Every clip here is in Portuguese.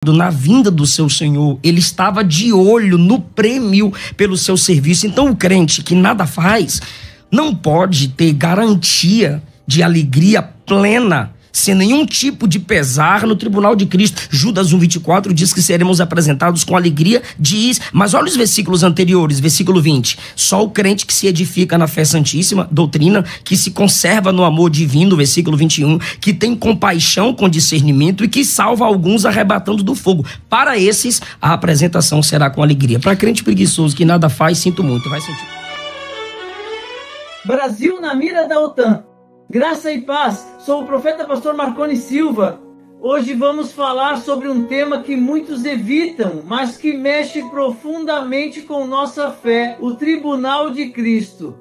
na vinda do seu Senhor, ele estava de olho no prêmio pelo seu serviço. Então o crente que nada faz não pode ter garantia de alegria plena, sem nenhum tipo de pesar no tribunal de Cristo. Judas 1:24 diz que seremos apresentados com alegria, diz, mas olha os versículos anteriores, versículo 20, só o crente que se edifica na fé santíssima, doutrina, que se conserva no amor divino, versículo 21, que tem compaixão com discernimento e que salva alguns arrebatando do fogo. Para esses, a apresentação será com alegria. Para crente preguiçoso que nada faz, sinto muito, vai sentir. Brasil na mira da OTAN. Graça e paz, sou o profeta pastor Marconi Silva. Hoje vamos falar sobre um tema que muitos evitam, mas que mexe profundamente com nossa fé, o tribunal de Cristo.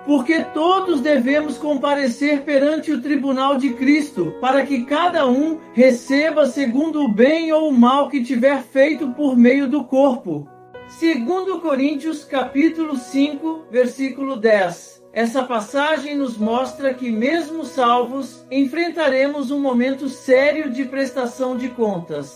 Porque todos devemos comparecer perante o tribunal de Cristo, para que cada um receba segundo o bem ou o mal que tiver feito por meio do corpo. 2 Coríntios capítulo 5, versículo 10. Essa passagem nos mostra que, mesmo salvos, enfrentaremos um momento sério de prestação de contas.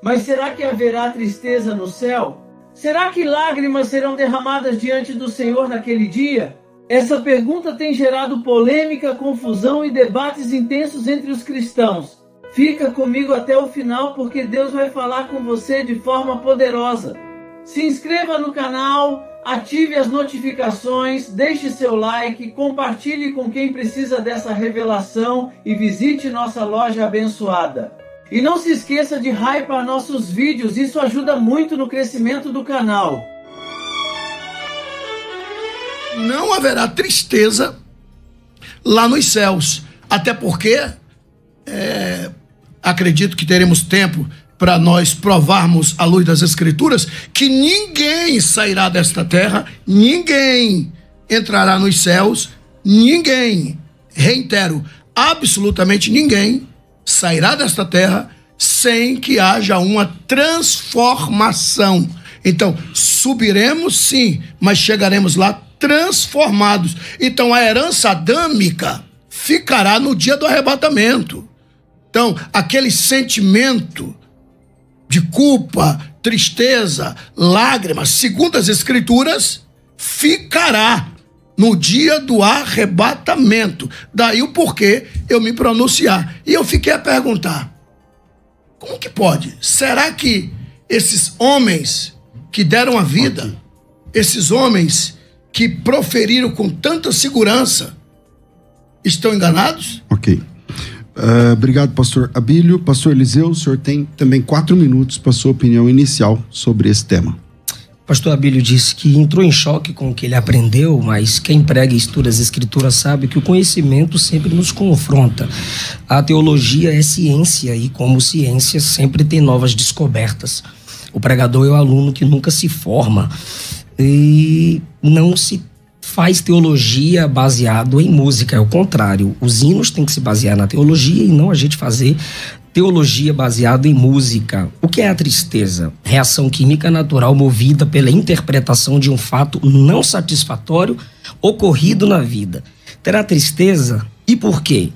Mas será que haverá tristeza no céu? Será que lágrimas serão derramadas diante do Senhor naquele dia? Essa pergunta tem gerado polêmica, confusão e debates intensos entre os cristãos. Fica comigo até o final, porque Deus vai falar com você de forma poderosa. Se inscreva no canal, ative as notificações, deixe seu like, compartilhe com quem precisa dessa revelação e visite nossa loja abençoada. E não se esqueça de hypar nossos vídeos, isso ajuda muito no crescimento do canal. Não haverá tristeza lá nos céus, até porque acredito que teremos tempo para nós provarmos à luz das Escrituras que ninguém sairá desta terra, ninguém entrará nos céus, ninguém, reitero, absolutamente ninguém sairá desta terra sem que haja uma transformação. Então, subiremos sim, mas chegaremos lá transformados. Então, a herança adâmica ficará no dia do arrebatamento. Então, aquele sentimento de culpa, tristeza, lágrimas, segundo as Escrituras, ficará no dia do arrebatamento. Daí o porquê eu me pronunciar. E eu fiquei a perguntar, como que pode? Será que esses homens que deram a vida, esses homens que proferiram com tanta segurança, estão enganados? Ok. Obrigado, pastor Abílio. Pastor Eliseu, o senhor tem também 4 minutos para sua opinião inicial sobre esse tema. Pastor Abílio disse que entrou em choque com o que ele aprendeu, mas quem prega e estuda as Escrituras sabe que o conhecimento sempre nos confronta. A teologia é ciência e, como ciência, sempre tem novas descobertas. O pregador é o aluno que nunca se forma e não se faz teologia baseado em música, é o contrário. Os hinos têm que se basear na teologia e não a gente fazer teologia baseada em música. O que é a tristeza? Reação química natural movida pela interpretação de um fato não satisfatório ocorrido na vida. Terá tristeza? E por quê?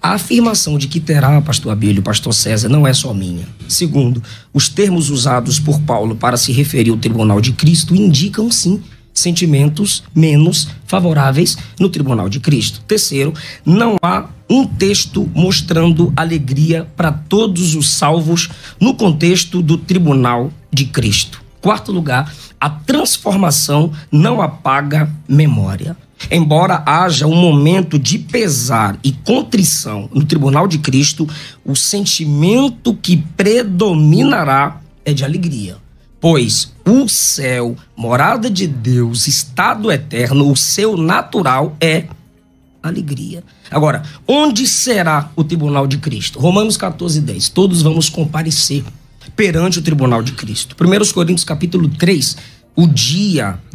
A afirmação de que terá, pastor Abílio, pastor César, não é só minha. Segundo, os termos usados por Paulo para se referir ao tribunal de Cristo indicam, sim, sentimentos menos favoráveis no tribunal de Cristo. Terceiro, não há um texto mostrando alegria para todos os salvos no contexto do tribunal de Cristo. Quarto lugar, a transformação não apaga memória. Embora haja um momento de pesar e contrição no tribunal de Cristo, o sentimento que predominará é de alegria. Pois o céu, morada de Deus, estado eterno, o seu natural é alegria. Agora, onde será o tribunal de Cristo? Romanos 14:10. Todos vamos comparecer perante o tribunal de Cristo. 1 Coríntios capítulo 3.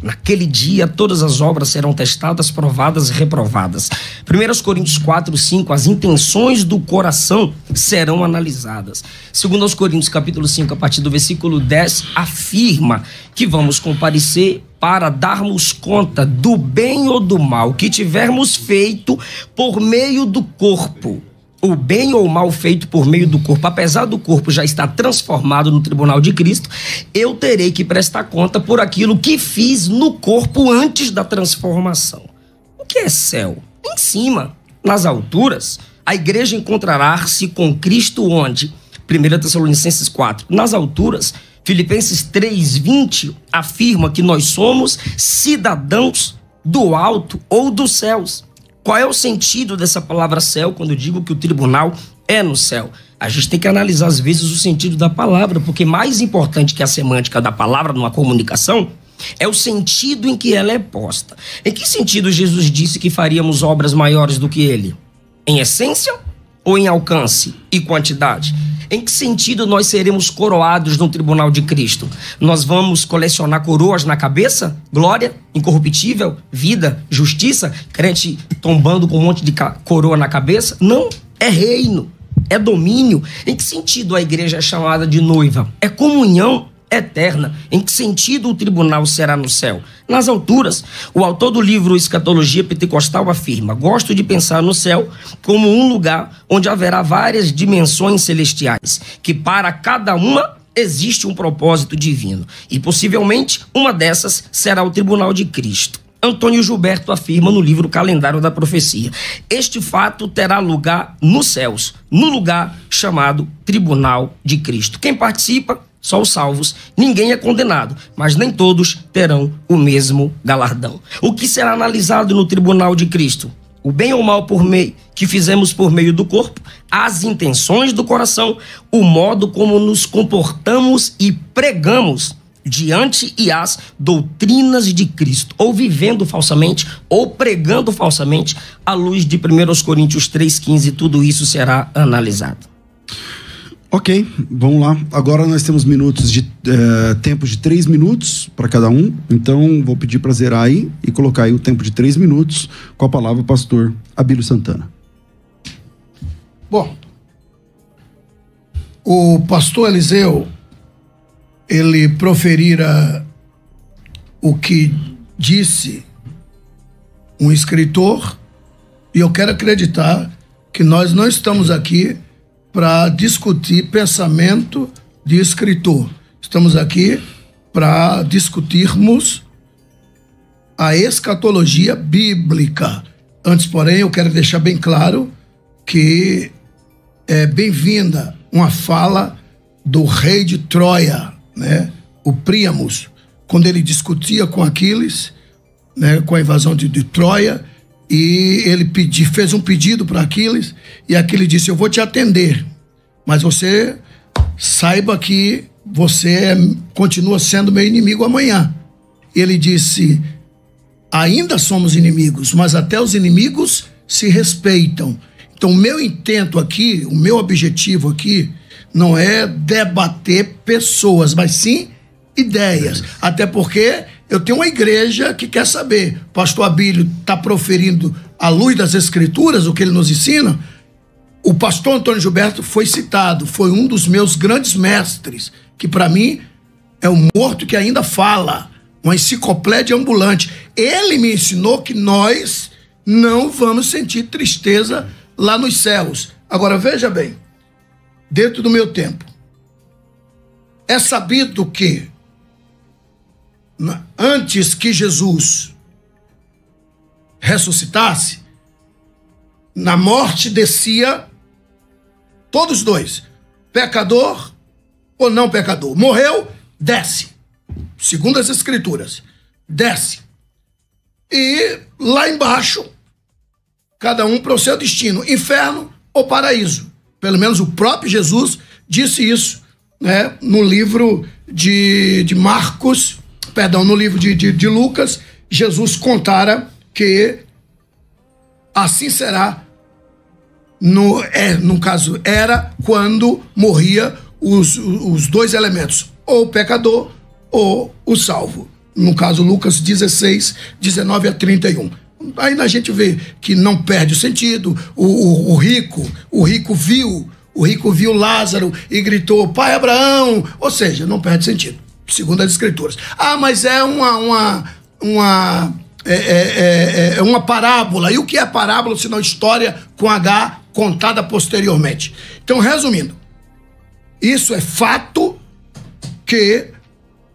Naquele dia, todas as obras serão testadas, provadas e reprovadas. 1 Coríntios 4:5, as intenções do coração serão analisadas. 2 Coríntios capítulo 5, a partir do versículo 10, afirma que vamos comparecer para darmos conta do bem ou do mal que tivermos feito por meio do corpo. o bem ou o mal feito por meio do corpo, apesar do corpo já estar transformado no tribunal de Cristo, eu terei que prestar conta por aquilo que fiz no corpo antes da transformação. O que é céu? Em cima, nas alturas, a igreja encontrará-se com Cristo onde? 1 Tessalonicenses 4. Nas alturas, Filipenses 3:20 afirma que nós somos cidadãos do alto ou dos céus. Qual é o sentido dessa palavra céu quando eu digo que o tribunal é no céu? A gente tem que analisar às vezes o sentido da palavra, porque mais importante que a semântica da palavra numa comunicação é o sentido em que ela é posta. Em que sentido Jesus disse que faríamos obras maiores do que ele? Em essência ou em alcance e quantidade? Em que sentido nós seremos coroados no tribunal de Cristo? Nós vamos colecionar coroas na cabeça? Glória, incorruptível, vida, justiça? Crente tombando com um monte de coroa na cabeça? Não, é reino, é domínio. Em que sentido a igreja é chamada de noiva? É comunhão eterna. Em que sentido o tribunal será no céu? Nas alturas. O autor do livro Escatologia Pentecostal afirma: gosto de pensar no céu como um lugar onde haverá várias dimensões celestiais, que para cada uma existe um propósito divino, e possivelmente uma dessas será o tribunal de Cristo. Antônio Gilberto afirma no livro Calendário da Profecia: este fato terá lugar nos céus, no lugar chamado Tribunal de Cristo. Quem participa? Só os salvos. Ninguém é condenado, mas nem todos terão o mesmo galardão. O que será analisado no tribunal de Cristo? O bem ou mal que fizemos por meio do corpo, as intenções do coração, o modo como nos comportamos e pregamos diante e as doutrinas de Cristo, ou vivendo falsamente, ou pregando falsamente, à luz de 1 Coríntios 3,15, tudo isso será analisado. Ok, vamos lá. Agora nós temos tempo de 3 minutos para cada um. Então vou pedir para zerar aí e colocar aí o tempo de 3 minutos com a palavra o pastor Abílio Santana. Bom, o pastor Eliseu, ele proferira o que disse um escritor, e eu quero acreditar que nós não estamos aqui para discutir pensamento de escritor. Estamos aqui para discutirmos a escatologia bíblica. Antes, porém, eu quero deixar bem claro que é bem-vinda uma fala do rei de Troia, né? O Príamos, quando ele discutia com Aquiles, né, com a invasão de Troia, e ele fez um pedido para Aquiles, e Aquiles disse: eu vou te atender, mas você saiba que você continua sendo meu inimigo amanhã. E ele disse: ainda somos inimigos, mas até os inimigos se respeitam. Então o meu intento aqui, o meu objetivo aqui, não é debater pessoas, mas sim ideias. Até porque eu tenho uma igreja que quer saber. Pastor Abílio está proferindo à luz das Escrituras o que ele nos ensina. O pastor Antônio Gilberto foi citado, foi um dos meus grandes mestres, que para mim é um morto que ainda fala, uma enciclopédia ambulante. Ele me ensinou que nós não vamos sentir tristeza lá nos céus. Agora veja bem, dentro do meu tempo, é sabido que antes que Jesus ressuscitasse, na morte descia todos dois, pecador ou não pecador. Morreu, desce. Segundo as Escrituras, desce. E lá embaixo, cada um para o seu destino, inferno ou paraíso. Pelo menos o próprio Jesus disse isso, né, no livro de Marcos, perdão, no livro de Lucas. Jesus contara que assim será, no caso, era quando morria os dois elementos, ou o pecador ou o salvo. No caso, Lucas 16, 19 a 31. Aí a gente vê que não perde o sentido. O rico viu Lázaro e gritou: Pai Abraão, ou seja, não perde sentido, segundo as Escrituras. Ah, mas é uma parábola. E o que é parábola, senão história com H contada posteriormente. Então, resumindo, isso é fato que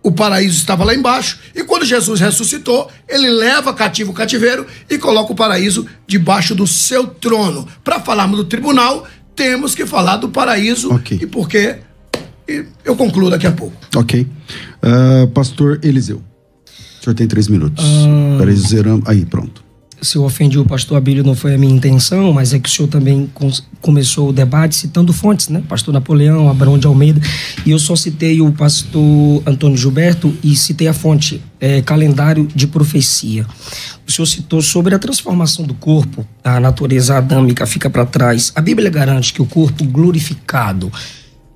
o paraíso estava lá embaixo, e quando Jesus ressuscitou, ele leva cativo o cativeiro e coloca o paraíso debaixo do seu trono. Para falarmos do tribunal, temos que falar do paraíso, Ok. e porque eu concluo daqui a pouco. Ok. Pastor Eliseu, o senhor tem 3 minutos. Paraíso zeramos. Aí, pronto. Se eu ofendi o pastor Abílio, não foi a minha intenção, mas é que o senhor também começou o debate citando fontes, né? Pastor Napoleão, Abraão de Almeida, e eu só citei o pastor Antônio Gilberto e citei a fonte, Calendário de Profecia. O senhor citou sobre a transformação do corpo, a natureza adâmica fica para trás. A Bíblia garante que o corpo glorificado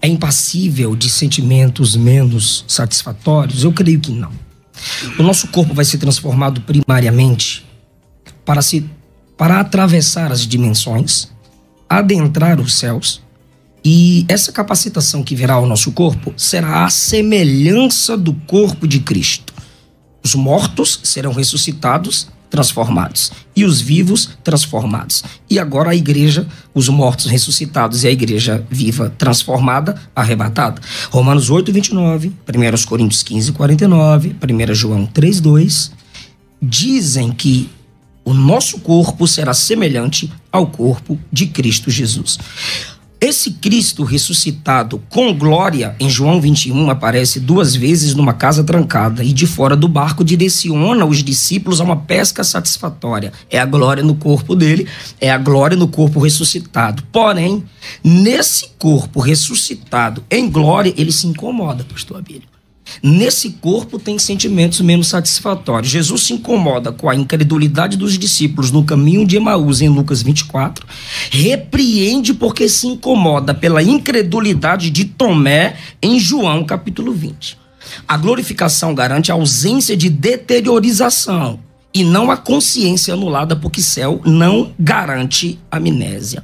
é impassível de sentimentos menos satisfatórios? Eu creio que não. O nosso corpo vai ser transformado primariamente para atravessar as dimensões, adentrar os céus, e essa capacitação que virá ao nosso corpo será a semelhança do corpo de Cristo. Os mortos serão ressuscitados, transformados, e os vivos transformados. E agora a igreja, os mortos ressuscitados e a igreja viva transformada, arrebatada. Romanos 8, 29, 1 Coríntios 15, 49, 1 João 3, 2, dizem que o nosso corpo será semelhante ao corpo de Cristo Jesus. Esse Cristo ressuscitado com glória, em João 21, aparece 2 vezes numa casa trancada e de fora do barco direciona os discípulos a uma pesca satisfatória. É a glória no corpo dele, é a glória no corpo ressuscitado. Porém, nesse corpo ressuscitado em glória, ele se incomoda, pastor Abílio. Nesse corpo tem sentimentos menos satisfatórios. Jesus se incomoda com a incredulidade dos discípulos no caminho de Emaús, em Lucas 24. Repreende porque se incomoda pela incredulidade de Tomé, em João capítulo 20. A glorificação garante a ausência de deteriorização e não a consciência anulada, porque céu não garante amnésia.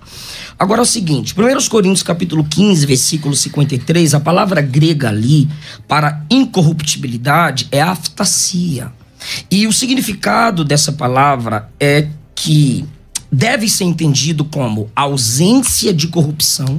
Agora é o seguinte, 1 Coríntios capítulo 15, versículo 53, a palavra grega ali para incorruptibilidade é aftasia. E o significado dessa palavra é que deve ser entendido como ausência de corrupção,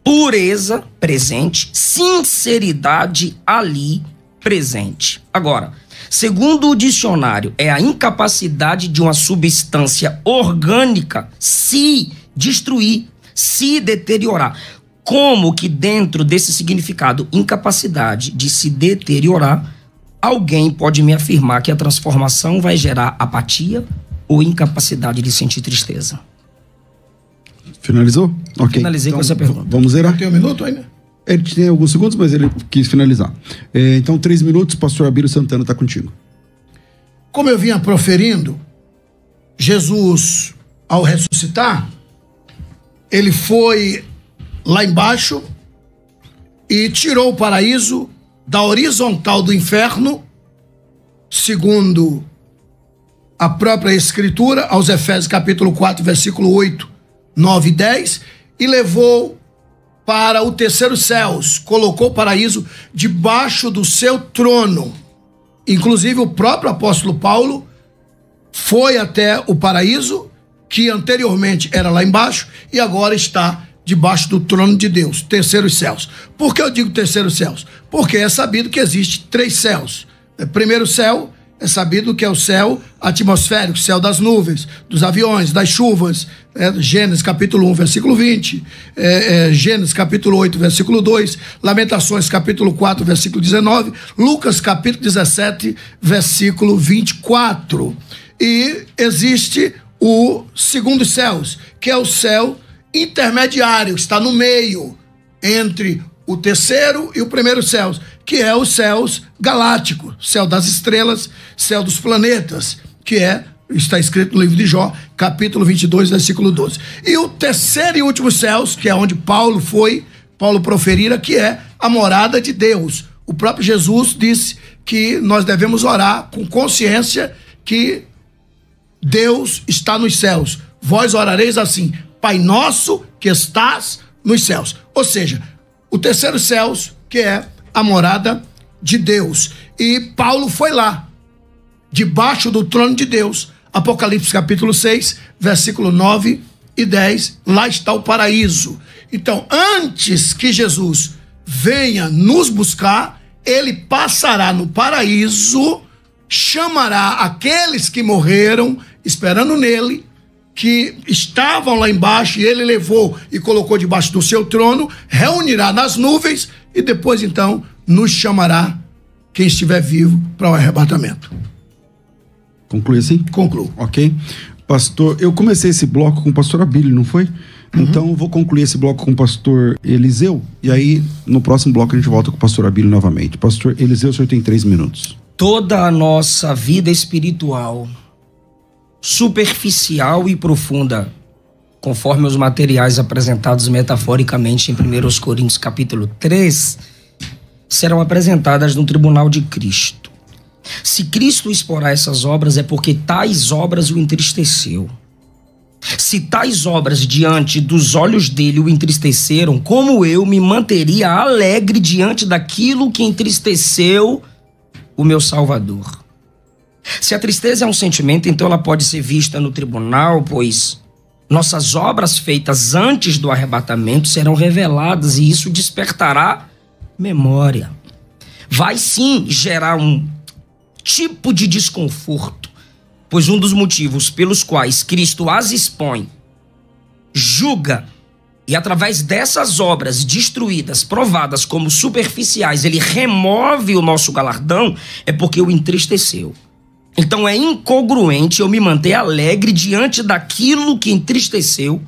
pureza presente, sinceridade ali presente. Agora, segundo o dicionário, é a incapacidade de uma substância orgânica se destruir, se deteriorar. Como que dentro desse significado, incapacidade de se deteriorar, alguém pode me afirmar que a transformação vai gerar apatia ou incapacidade de sentir tristeza? Finalizou? Ok. Finalizei com essa pergunta. Vamos zerar? Tem 1 minuto ainda? Ele tem alguns segundos, mas ele quis finalizar. Então, 3 minutos, pastor Abílio Santana está contigo. Como eu vinha proferindo, Jesus, ao ressuscitar, ele foi lá embaixo e tirou o paraíso da horizontal do inferno, segundo a própria Escritura, aos Efésios capítulo 4, versículo 8, 9 e 10, e levou para o terceiro céus, colocou o paraíso debaixo do seu trono. Inclusive o próprio apóstolo Paulo foi até o paraíso, que anteriormente era lá embaixo, e agora está debaixo do trono de Deus, terceiros céus. Por que eu digo terceiros céus? Porque é sabido que existe 3 céus. Primeiro céu, é sabido que é o céu atmosférico, céu das nuvens, dos aviões, das chuvas, Gênesis capítulo 1, versículo 20, Gênesis capítulo 8, versículo 2, Lamentações capítulo 4, versículo 19, Lucas capítulo 17, versículo 24. E existe o segundo céus, que é o céu intermediário, que está no meio entre o terceiro e o primeiro céus, que é os céus galácticos, céu das estrelas, céu dos planetas, que está escrito no livro de Jó, capítulo 22, versículo 12. E o terceiro e último céus, que é onde Paulo proferira, que é a morada de Deus. O próprio Jesus disse que nós devemos orar com consciência que Deus está nos céus. Vós orareis assim: Pai nosso que estás nos céus. Ou seja, o terceiro céus, que é a morada de Deus. E Paulo foi lá, debaixo do trono de Deus. Apocalipse capítulo 6, versículo 9 e 10, lá está o paraíso. Então, antes que Jesus venha nos buscar, ele passará no paraíso, chamará aqueles que morreram, esperando nele, que estavam lá embaixo, e ele levou e colocou debaixo do seu trono, reunirá nas nuvens, e depois então nos chamará, quem estiver vivo, para o arrebatamento. Conclui assim? Concluo. Ok. Pastor, eu comecei esse bloco com o pastor Abílio, não foi? Então eu vou concluir esse bloco com o pastor Eliseu, e aí no próximo bloco a gente volta com o pastor Abílio novamente. Pastor Eliseu, o senhor tem 3 minutos. Toda a nossa vida espiritual, superficial e profunda, conforme os materiais apresentados metaforicamente em 1 Coríntios capítulo 3, serão apresentadas no tribunal de Cristo. Se Cristo exporá essas obras, é porque tais obras o entristeceu. Se tais obras diante dos olhos dele o entristeceram, como eu me manteria alegre diante daquilo que entristeceu o meu Salvador? Se a tristeza é um sentimento, então ela pode ser vista no tribunal, pois nossas obras feitas antes do arrebatamento serão reveladas e isso despertará memória. Vai sim gerar um tipo de desconforto, pois um dos motivos pelos quais Cristo as expõe, julga e através dessas obras destruídas, provadas como superficiais, ele remove o nosso galardão, é porque o entristeceu. Então é incongruente eu me manter alegre diante daquilo que entristeceu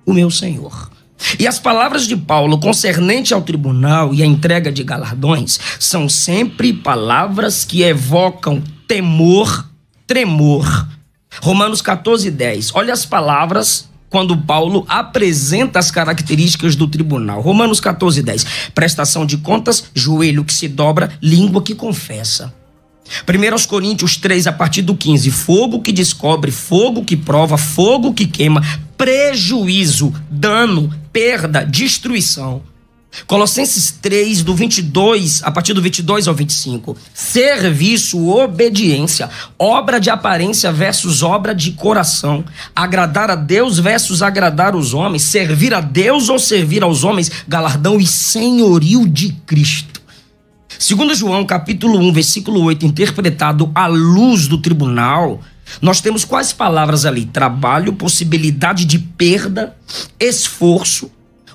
o meu Senhor. E as palavras de Paulo concernente ao tribunal e à entrega de galardões são sempre palavras que evocam temor, tremor. Romanos 14:10. Olha as palavras quando Paulo apresenta as características do tribunal. Romanos 14:10. Prestação de contas, joelho que se dobra, língua que confessa. 1 Coríntios 3, a partir do 15, fogo que descobre, fogo que prova, fogo que queima, prejuízo, dano, perda, destruição. Colossenses 3, do 22, a partir do 22 ao 25, serviço, obediência, obra de aparência versus obra de coração, agradar a Deus versus agradar os homens, servir a Deus ou servir aos homens, galardão e senhorio de Cristo. Segundo João, capítulo 1, versículo 8, interpretado à luz do tribunal, nós temos quais palavras ali? Trabalho, possibilidade de perda, esforço.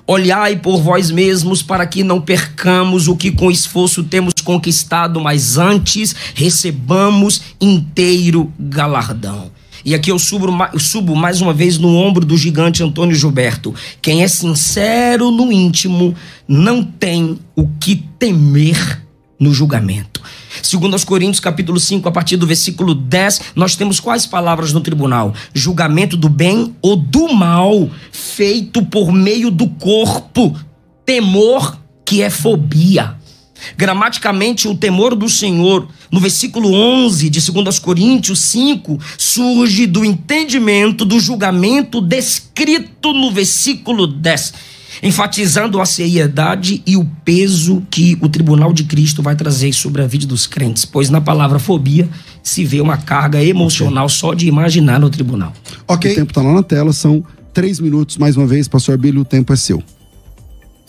Olhai por vós mesmos para que não percamos o que com esforço temos conquistado, mas antes recebamos inteiro galardão. E aqui eu subo mais uma vez no ombro do gigante Antônio Gilberto. Quem é sincero no íntimo não tem o que temer no julgamento. Segundo aos Coríntios, capítulo 5, a partir do versículo 10, nós temos quais palavras no tribunal? Julgamento do bem ou do mal, feito por meio do corpo. Temor, que é fobia. Gramaticamente, o temor do Senhor, no versículo 11 de 2 aos Coríntios 5, surge do entendimento do julgamento descrito no versículo 10. Enfatizando a seriedade e o peso que o tribunal de Cristo vai trazer sobre a vida dos crentes, pois na palavra fobia se vê uma carga emocional só de imaginar no tribunal. Ok. O tempo está lá na tela, são 3 minutos, mais uma vez, pastor Abílio, o tempo é seu.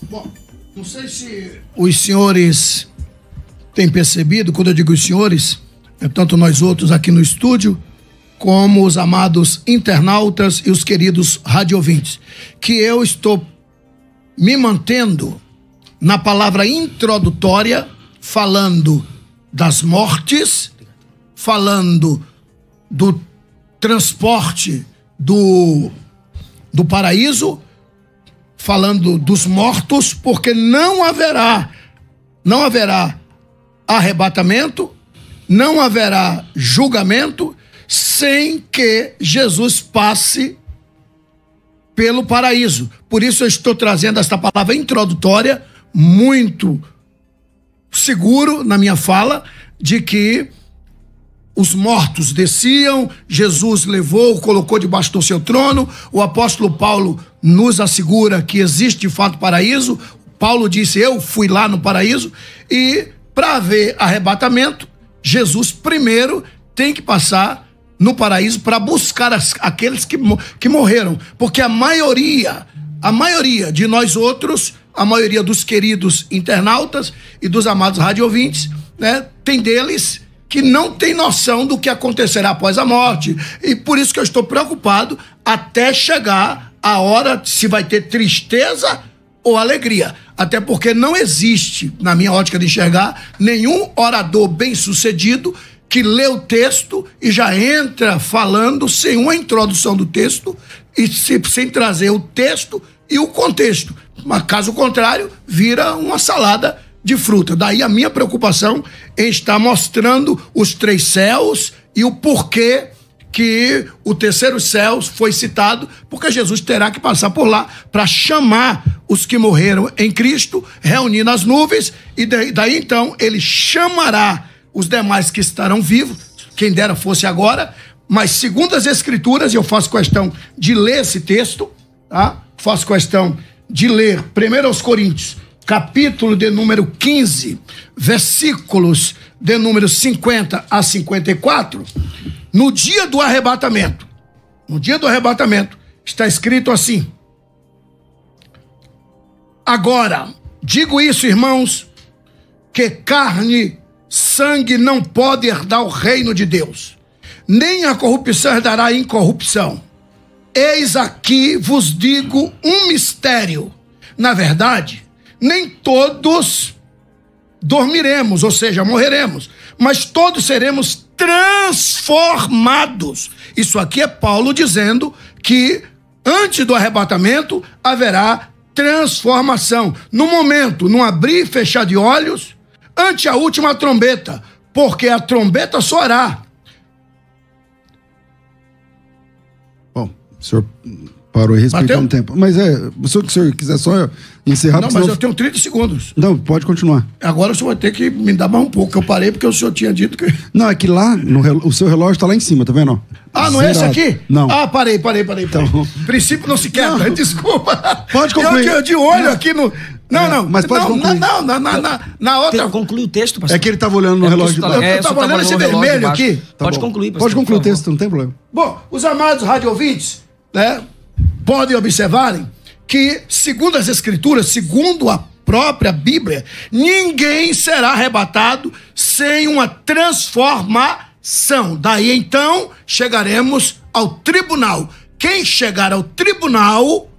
Bom, não sei se os senhores têm percebido, quando eu digo os senhores, é tanto nós outros aqui no estúdio, como os amados internautas e os queridos radiovintes, que eu estou me mantendo na palavra introdutória, falando das mortes, falando do transporte do paraíso, falando dos mortos, porque não haverá arrebatamento, não haverá julgamento sem que Jesus passe pelo paraíso. Por isso eu estou trazendo esta palavra introdutória, muito seguro na minha fala, de que os mortos desciam, Jesus levou, colocou debaixo do seu trono. O apóstolo Paulo nos assegura que existe de fato paraíso. Paulo disse, eu fui lá no paraíso. E para haver arrebatamento, Jesus primeiro tem que passar no paraíso para buscar aqueles que morreram. Porque a maioria de nós outros, a maioria dos queridos internautas e dos amados radiovintes, né, tem deles que não tem noção do que acontecerá após a morte. E por isso que eu estou preocupado até chegar a hora se vai ter tristeza ou alegria. Até porque não existe, na minha ótica de enxergar, nenhum orador bem-sucedido que lê o texto e já entra falando sem uma introdução do texto e sem trazer o texto e o contexto. Mas, caso contrário, vira uma salada de fruta. Daí a minha preocupação em estar mostrando os 3 céus e o porquê que o terceiro céu foi citado, porque Jesus terá que passar por lá para chamar os que morreram em Cristo, reunir nas nuvens, e daí então ele chamará os demais que estarão vivos, quem dera fosse agora, mas segundo as Escrituras, e eu faço questão de ler esse texto, tá? Faço questão de ler 1 Coríntios, capítulo de número 15, versículos de número 50 a 54, no dia do arrebatamento, está escrito assim: agora, digo isso, irmãos, que carne, sangue não pode herdar o reino de Deus, nem a corrupção herdará a incorrupção. Eis aqui vos digo um mistério. Na verdade, nem todos dormiremos, ou seja, morreremos, mas todos seremos transformados. Isso aqui é Paulo dizendo que antes do arrebatamento haverá transformação. No momento, num abrir e fechar de olhos, ante a última trombeta, porque a trombeta soará. Bom, o senhor parou e respeitando o tempo. Mas se o senhor quiser só encerrar... Não, mas eu tenho 30 segundos. Não, pode continuar. Agora o senhor vai ter que me dar mais um pouco, que eu parei porque o senhor tinha dito que... Não, é que lá, o seu relógio está lá em cima, tá vendo? Ah, não é esse aqui? Não. Ah, parei. Então... Princípio não se quebra, não. Desculpa. Pode concluir. Eu de olho aqui no... Não, mas pode concluir. Na outra... Conclui o texto, pastor. É que ele estava olhando no relógio. Eu estava olhando esse vermelho aqui. Pode concluir, pastor. Pode concluir o texto, não tem problema. Bom, os amados radiovintes, né, podem observarem que, segundo as Escrituras, segundo a própria Bíblia, ninguém será arrebatado sem uma transformação. Daí então chegaremos ao tribunal. Quem chegar ao tribunal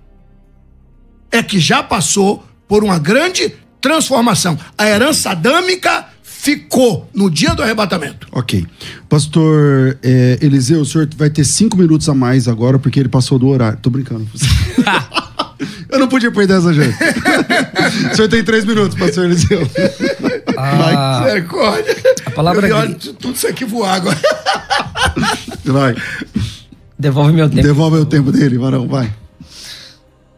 é que já passou por uma grande transformação. A herança adâmica ficou no dia do arrebatamento. Ok. Pastor Eliseu, o senhor vai ter 5 minutos a mais agora, porque ele passou do horário. Tô brincando. Eu não podia perder essa gente. O senhor tem 3 minutos, pastor Eliseu. Misericórdia. A palavra olha tudo isso aqui voar agora. Vai. Devolve meu tempo. Devolve o tempo dele, varão, vai.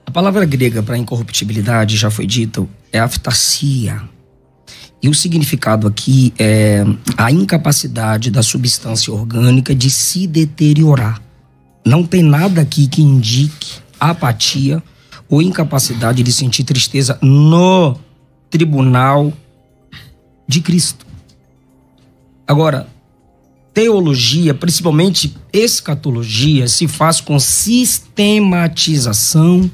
A palavra grega para incorruptibilidade, já foi dito, é aftasia. E o significado aqui é a incapacidade da substância orgânica de se deteriorar. Não tem nada aqui que indique apatia ou incapacidade de sentir tristeza no tribunal de Cristo. Agora, teologia, principalmente escatologia, se faz com sistematização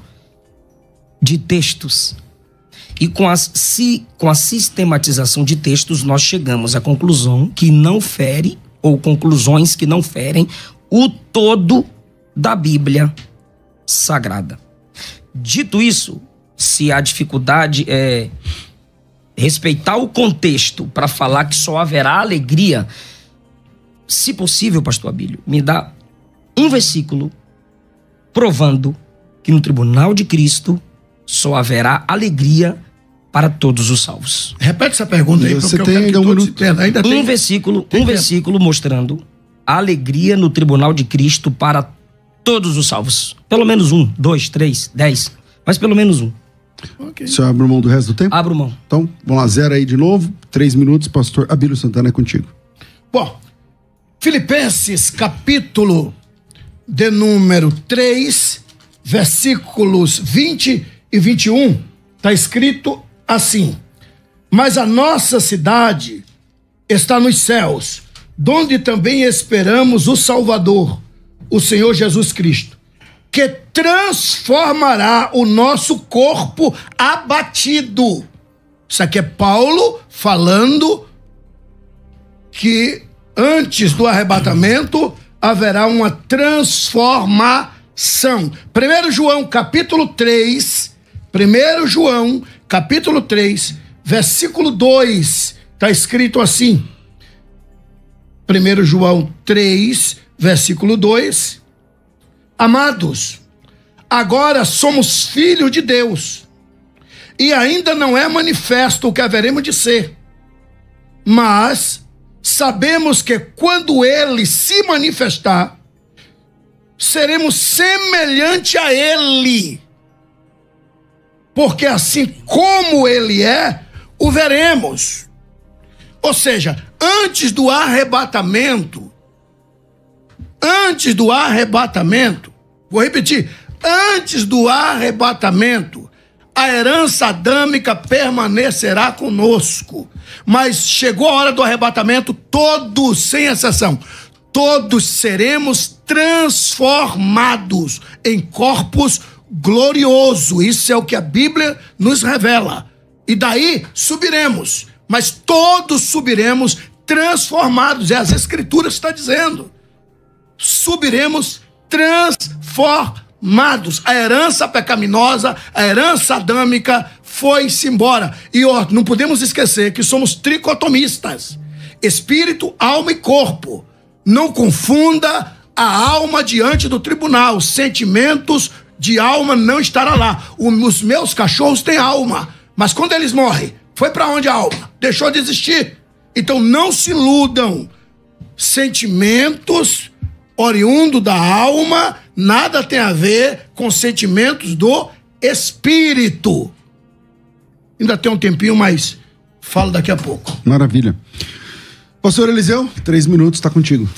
de textos. E com a sistematização de textos, nós chegamos à conclusão que não fere, ou conclusões que não ferem, o todo da Bíblia Sagrada. Dito isso, se a dificuldade é respeitar o contexto para falar que só haverá alegria, se possível, pastor Abílio, me dá um versículo provando que no tribunal de Cristo só haverá alegria para todos os salvos. Repete essa pergunta aí, você porque tem eu quero que todos entendam. Ainda tem... Um versículo mostrando a alegria no tribunal de Cristo para todos os salvos. Pelo menos 1, 2, 3, 10, mas pelo menos um. Okay. O senhor abre mão do resto do tempo? Abro mão. Então, vamos lá, 0 aí de novo, 3 minutos, pastor Abílio Santana, é contigo. Bom, Filipenses capítulo de número 3, versículos 20 e 21, está escrito assim: mas a nossa cidade está nos céus, donde também esperamos o Salvador, o Senhor Jesus Cristo, que transformará o nosso corpo abatido. Isso aqui é Paulo falando que antes do arrebatamento haverá uma transformação. 1 João capítulo 3, versículo 2, está escrito assim. 1 João 3, versículo 2. Amados, agora somos filhos de Deus, e ainda não é manifesto o que haveremos de ser, mas sabemos que quando ele se manifestar, seremos semelhante a ele, porque assim como ele é, o veremos. Ou seja, antes do arrebatamento, vou repetir, antes do arrebatamento, a herança adâmica permanecerá conosco. Mas chegou a hora do arrebatamento, todos, sem exceção, todos seremos transformados em corpos gloriosos. Isso é o que a Bíblia nos revela. E daí subiremos, mas todos subiremos transformados. As Escrituras estão dizendo. Subiremos transformados. A herança pecaminosa, a herança adâmica foi-se embora. E não podemos esquecer que somos tricotomistas. Espírito, alma e corpo. Não confunda a alma diante do tribunal. Sentimentos de alma não estará lá. Os meus cachorros têm alma, mas quando eles morrem, foi para onde a alma? Deixou de existir. Então não se iludam. Sentimentos oriundo da alma nada tem a ver com sentimentos do espírito. Ainda tem um tempinho, mas falo daqui a pouco. Maravilha. Pastor Eliseu, 3 minutos, está contigo.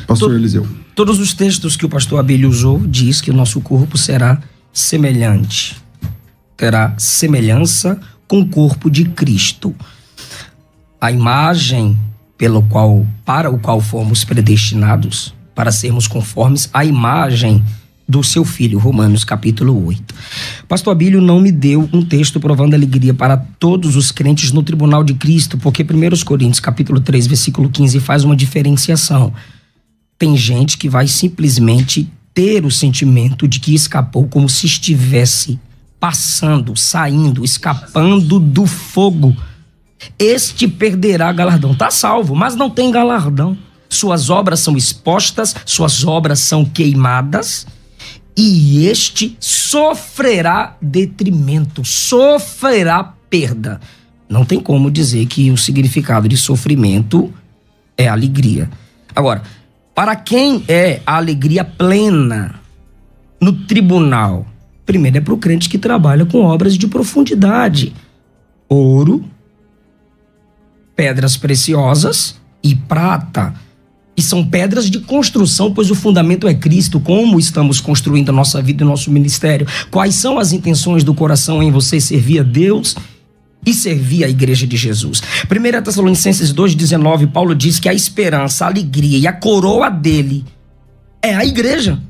Pastor Eliseu. Todos os textos que o pastor Abílio usou diz que o nosso corpo será semelhante. Terá semelhança com o corpo de Cristo. A imagem para o qual fomos predestinados, para sermos conformes à imagem do seu Filho, Romanos capítulo 8. Pastor Abílio não me deu um texto provando alegria para todos os crentes no tribunal de Cristo, porque 1 Coríntios capítulo 3, versículo 15 faz uma diferenciação. Tem gente que vai simplesmente ter o sentimento de que escapou como se estivesse passando, saindo, escapando do fogo. Este perderá galardão. Está salvo, mas não tem galardão. Suas obras são expostas, suas obras são queimadas, e este sofrerá detrimento, sofrerá perda. Não tem como dizer que o significado de sofrimento é alegria. Agora, para quem é a alegria plena no tribunal? Primeiro é para o crente que trabalha com obras de profundidade. Ouro, pedras preciosas e prata. E são pedras de construção, pois o fundamento é Cristo. Como estamos construindo a nossa vida e nosso ministério? Quais são as intenções do coração em você servir a Deus e servir a igreja de Jesus? 1 Tessalonicenses 2,19, Paulo diz que a esperança, a alegria e a coroa dele é a igreja.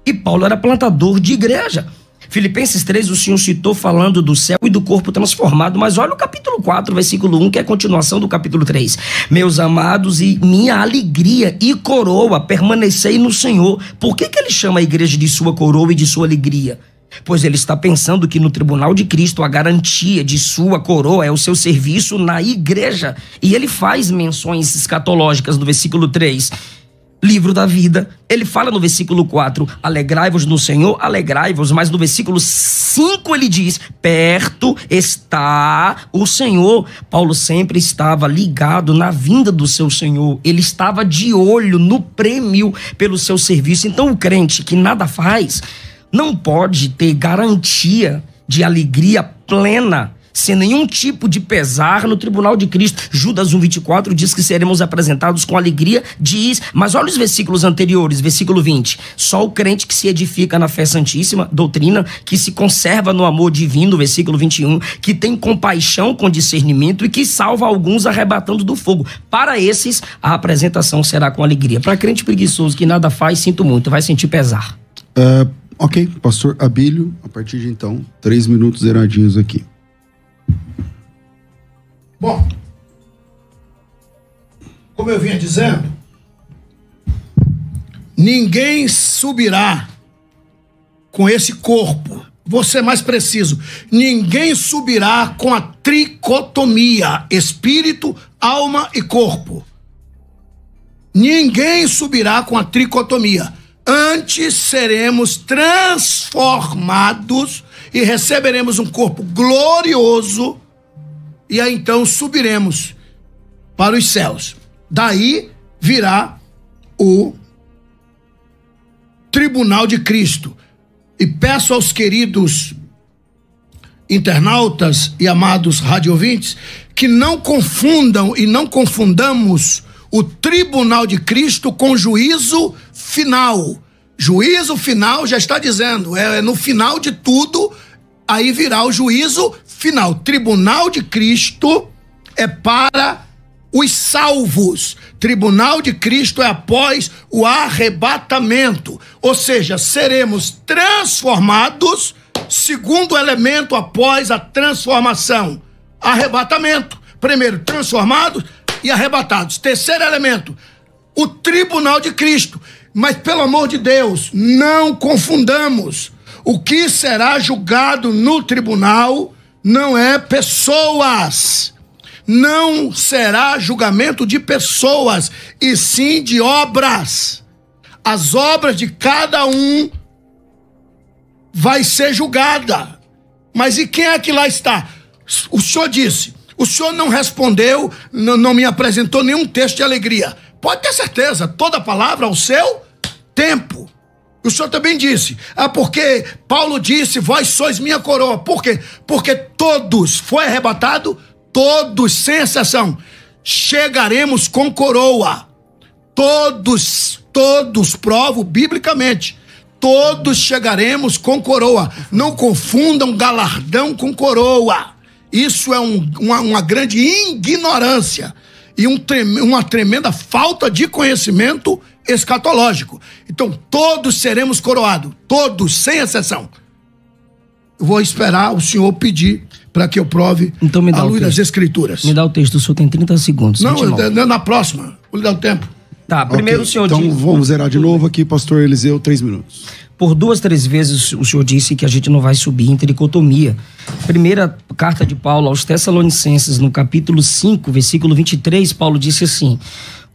E Paulo era plantador de igreja. Filipenses 3, o Senhor citou falando do céu e do corpo transformado, mas olha o capítulo 4, versículo 1, que é a continuação do capítulo 3. Meus amados, e minha alegria e coroa, permanecei no Senhor. Por que ele chama a igreja de sua coroa e de sua alegria? Pois ele está pensando que no tribunal de Cristo a garantia de sua coroa é o seu serviço na igreja. E ele faz menções escatológicas no versículo 3. Livro da vida, ele fala no versículo 4, alegrai-vos no Senhor, alegrai-vos, mas no versículo 5 ele diz, perto está o Senhor. Paulo sempre estava ligado na vinda do seu Senhor, ele estava de olho no prêmio pelo seu serviço. Então o crente que nada faz, não pode ter garantia de alegria plena sem nenhum tipo de pesar no tribunal de Cristo. Judas 1:24 diz que seremos apresentados com alegria, diz, mas olha os versículos anteriores, versículo 20, só o crente que se edifica na fé santíssima, doutrina, que se conserva no amor divino, versículo 21, que tem compaixão com discernimento e que salva alguns arrebatando do fogo. Para esses, a apresentação será com alegria. Para crente preguiçoso que nada faz, sinto muito, vai sentir pesar. Ok, pastor Abílio, a partir de então, 3 minutos zeradinhos aqui. Bom, como eu vinha dizendo, ninguém subirá com esse corpo. Vou ser mais preciso. Ninguém subirá com a tricotomia, espírito, alma e corpo. Ninguém subirá com a tricotomia. Antes seremos transformados e receberemos um corpo glorioso. E aí então subiremos para os céus. Daí virá o tribunal de Cristo. E peço aos queridos internautas e amados radiovintes que não confundam e não confundamos o tribunal de Cristo com juízo final. Juízo final já está dizendo, é no final de tudo, aí virá o juízo final. Tribunal de Cristo é para os salvos. Tribunal de Cristo é após o arrebatamento. Ou seja, seremos transformados, segundo elemento após a transformação. Arrebatamento. Primeiro, transformados e arrebatados. Terceiro elemento, o tribunal de Cristo. Mas, pelo amor de Deus, não confundamos. O que será julgado no tribunal não é pessoas. Não será julgamento de pessoas, e sim de obras. As obras de cada um vai ser julgada. Mas e quem é que lá está? O senhor disse, o senhor não respondeu, não me apresentou nenhum texto de alegria. Pode ter certeza, toda palavra ao seu tempo. O senhor também disse, porque Paulo disse, vós sois minha coroa. Por quê? Porque todos, foi arrebatado, todos, sem exceção, chegaremos com coroa. Todos, provo biblicamente, todos chegaremos com coroa. Não confundam galardão com coroa. Isso é uma grande ignorância e uma tremenda falta de conhecimento escatológico. Então, todos seremos coroados, todos, sem exceção. Eu vou esperar o senhor pedir para que eu prove então, à luz das Escrituras. Me dá o texto, o senhor tem 30 segundos. Não, na próxima, vou lhe dar o tempo. Tá, primeiro o senhor então diz... vamos zerar de novo aqui, pastor Eliseu, 3 minutos. Por 2, 3 vezes o senhor disse que a gente não vai subir em tricotomia. Primeira carta de Paulo aos Tessalonicenses, no capítulo 5, versículo 23, Paulo disse assim: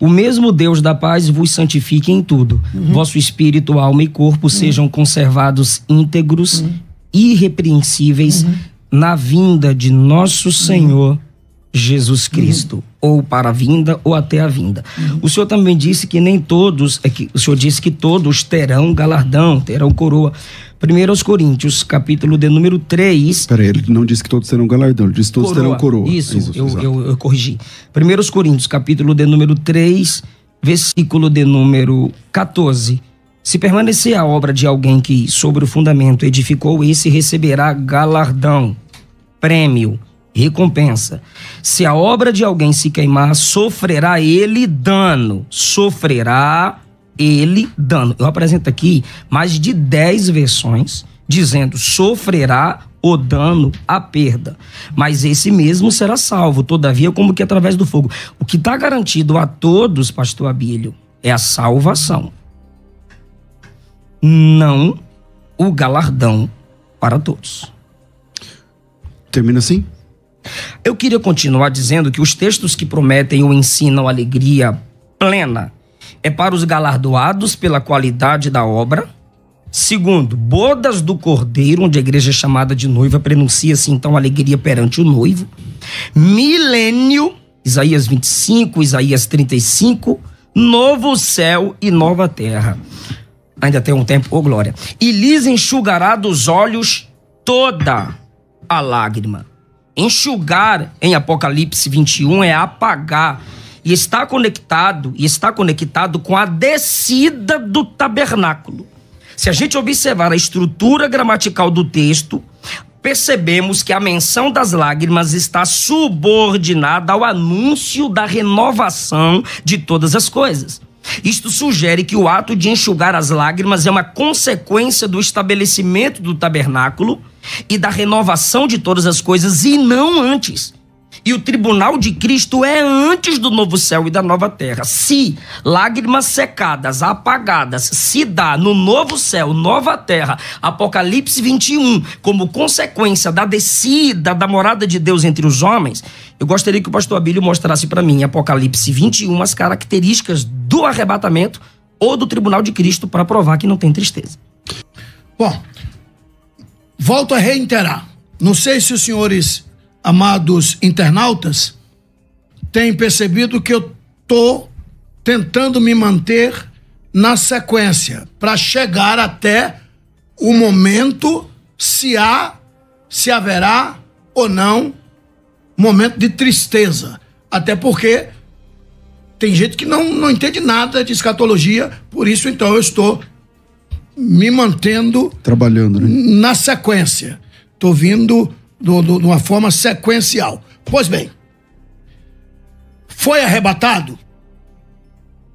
o mesmo Deus da paz vos santifique em tudo. Vosso espírito, alma e corpo sejam conservados íntegros, irrepreensíveis, na vinda de nosso Senhor Jesus Cristo, ou para a vinda, ou até a vinda. O senhor também disse que nem todos, o senhor disse que todos terão galardão, terão coroa. 1 Coríntios, capítulo de número 3... Peraí, ele não disse que todos terão galardão, ele disse que todos terão coroa. Isso, eu corrigi. 1 Coríntios, capítulo de número 3, versículo de número 14. Se permanecer a obra de alguém que sobre o fundamento edificou, esse receberá galardão, prêmio, recompensa. Se a obra de alguém se queimar, sofrerá ele dano. Eu apresento aqui mais de 10 versões dizendo sofrerá o dano, a perda. Mas esse mesmo será salvo, todavia, como que através do fogo. O que está garantido a todos, pastor Abílio, é a salvação. Não o galardão para todos. Termina assim? Eu queria continuar dizendo que os textos que prometem ou ensinam alegria plena é para os galardoados pela qualidade da obra. Segundo, bodas do Cordeiro, onde a igreja é chamada de noiva, prenuncia-se então alegria perante o noivo. Milênio, Isaías 25, Isaías 35, novo céu e nova terra. Ainda tem um tempo, ô glória. E lhes enxugará dos olhos toda a lágrima. Enxugar em Apocalipse 21 é apagar. E está conectado com a descida do tabernáculo. Se a gente observar a estrutura gramatical do texto, percebemos que a menção das lágrimas está subordinada ao anúncio da renovação de todas as coisas. Isto sugere que o ato de enxugar as lágrimas é uma consequência do estabelecimento do tabernáculo e da renovação de todas as coisas, e não antes. E o tribunal de Cristo é antes do novo céu e da nova terra. Se lágrimas secadas, apagadas, se dá no novo céu, nova terra, Apocalipse 21, como consequência da descida da morada de Deus entre os homens, eu gostaria que o pastor Abílio mostrasse para mim, em Apocalipse 21, as características do arrebatamento ou do tribunal de Cristo para provar que não tem tristeza. Bom, volto a reiterar. Não sei se os senhores, amados internautas, têm percebido que eu estou tentando me manter na sequência para chegar até o momento se haverá ou não momento de tristeza. Até porque tem gente que não entende nada de escatologia, por isso então eu estou me mantendo trabalhando, né? Na sequência. Estou vindo de uma forma sequencial. Pois bem, foi arrebatado,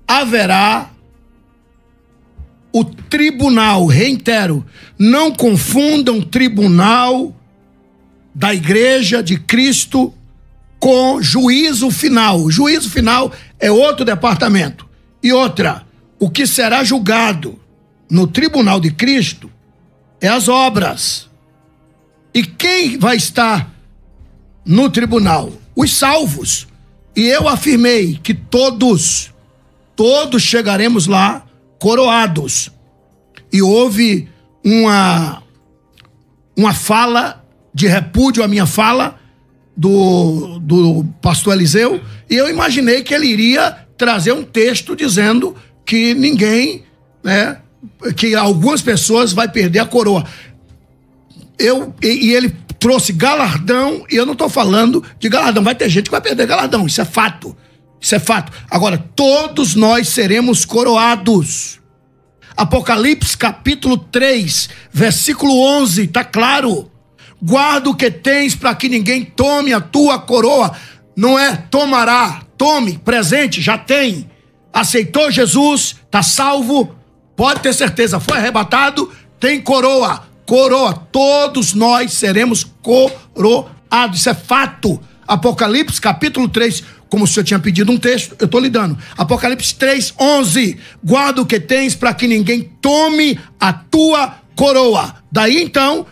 haverá o tribunal, reitero, não confundam tribunal da Igreja de Cristo com juízo final. O juízo final é outro departamento. E outra, o que será julgado no tribunal de Cristo é as obras. E quem vai estar no tribunal? Os salvos. E eu afirmei que todos chegaremos lá coroados. E houve uma fala de repúdio à minha fala do pastor Eliseu, e eu imaginei que ele iria trazer um texto dizendo que ninguém, né, que algumas pessoas vai perder a coroa. E ele trouxe galardão, e eu não estou falando de galardão, vai ter gente que vai perder galardão, isso é fato. Isso é fato. Agora, todos nós seremos coroados. Apocalipse capítulo 3, versículo 11, está claro. Guarda o que tens para que ninguém tome a tua coroa. Não é tomará, tome, presente, já tem. Aceitou Jesus, está salvo, pode ter certeza, foi arrebatado, tem coroa. Coroa, todos nós seremos coroados, isso é fato. Apocalipse capítulo 3, como o senhor tinha pedido um texto, eu estou lhe dando. Apocalipse 3, 11. Guarda o que tens para que ninguém tome a tua coroa. Daí então,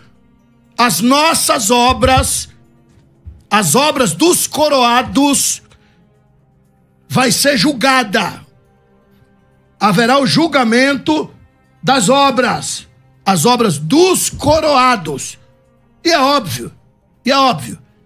as nossas obras, as obras dos coroados, vai ser julgada. Haverá o julgamento das obras, as obras dos coroados. E é óbvio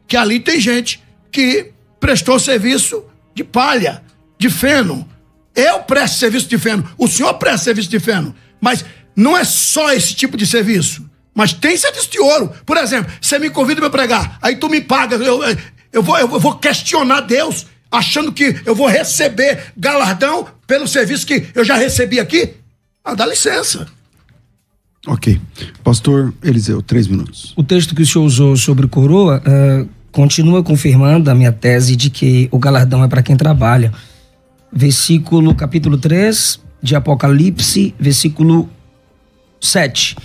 que ali tem gente que prestou serviço de palha, de feno. Eu presto serviço de feno, o senhor presta serviço de feno, mas não é só esse tipo de serviço, mas tem serviço de ouro. Por exemplo, você me convida para pregar, aí tu me paga, eu vou questionar Deus, achando que eu vou receber galardão pelo serviço que eu já recebi aqui? Ah, dá licença. Ok. Pastor Eliseu, 3 minutos. O texto que o senhor usou sobre coroa continua confirmando a minha tese de que o galardão é para quem trabalha. Capítulo 3 de Apocalipse, versículo 7.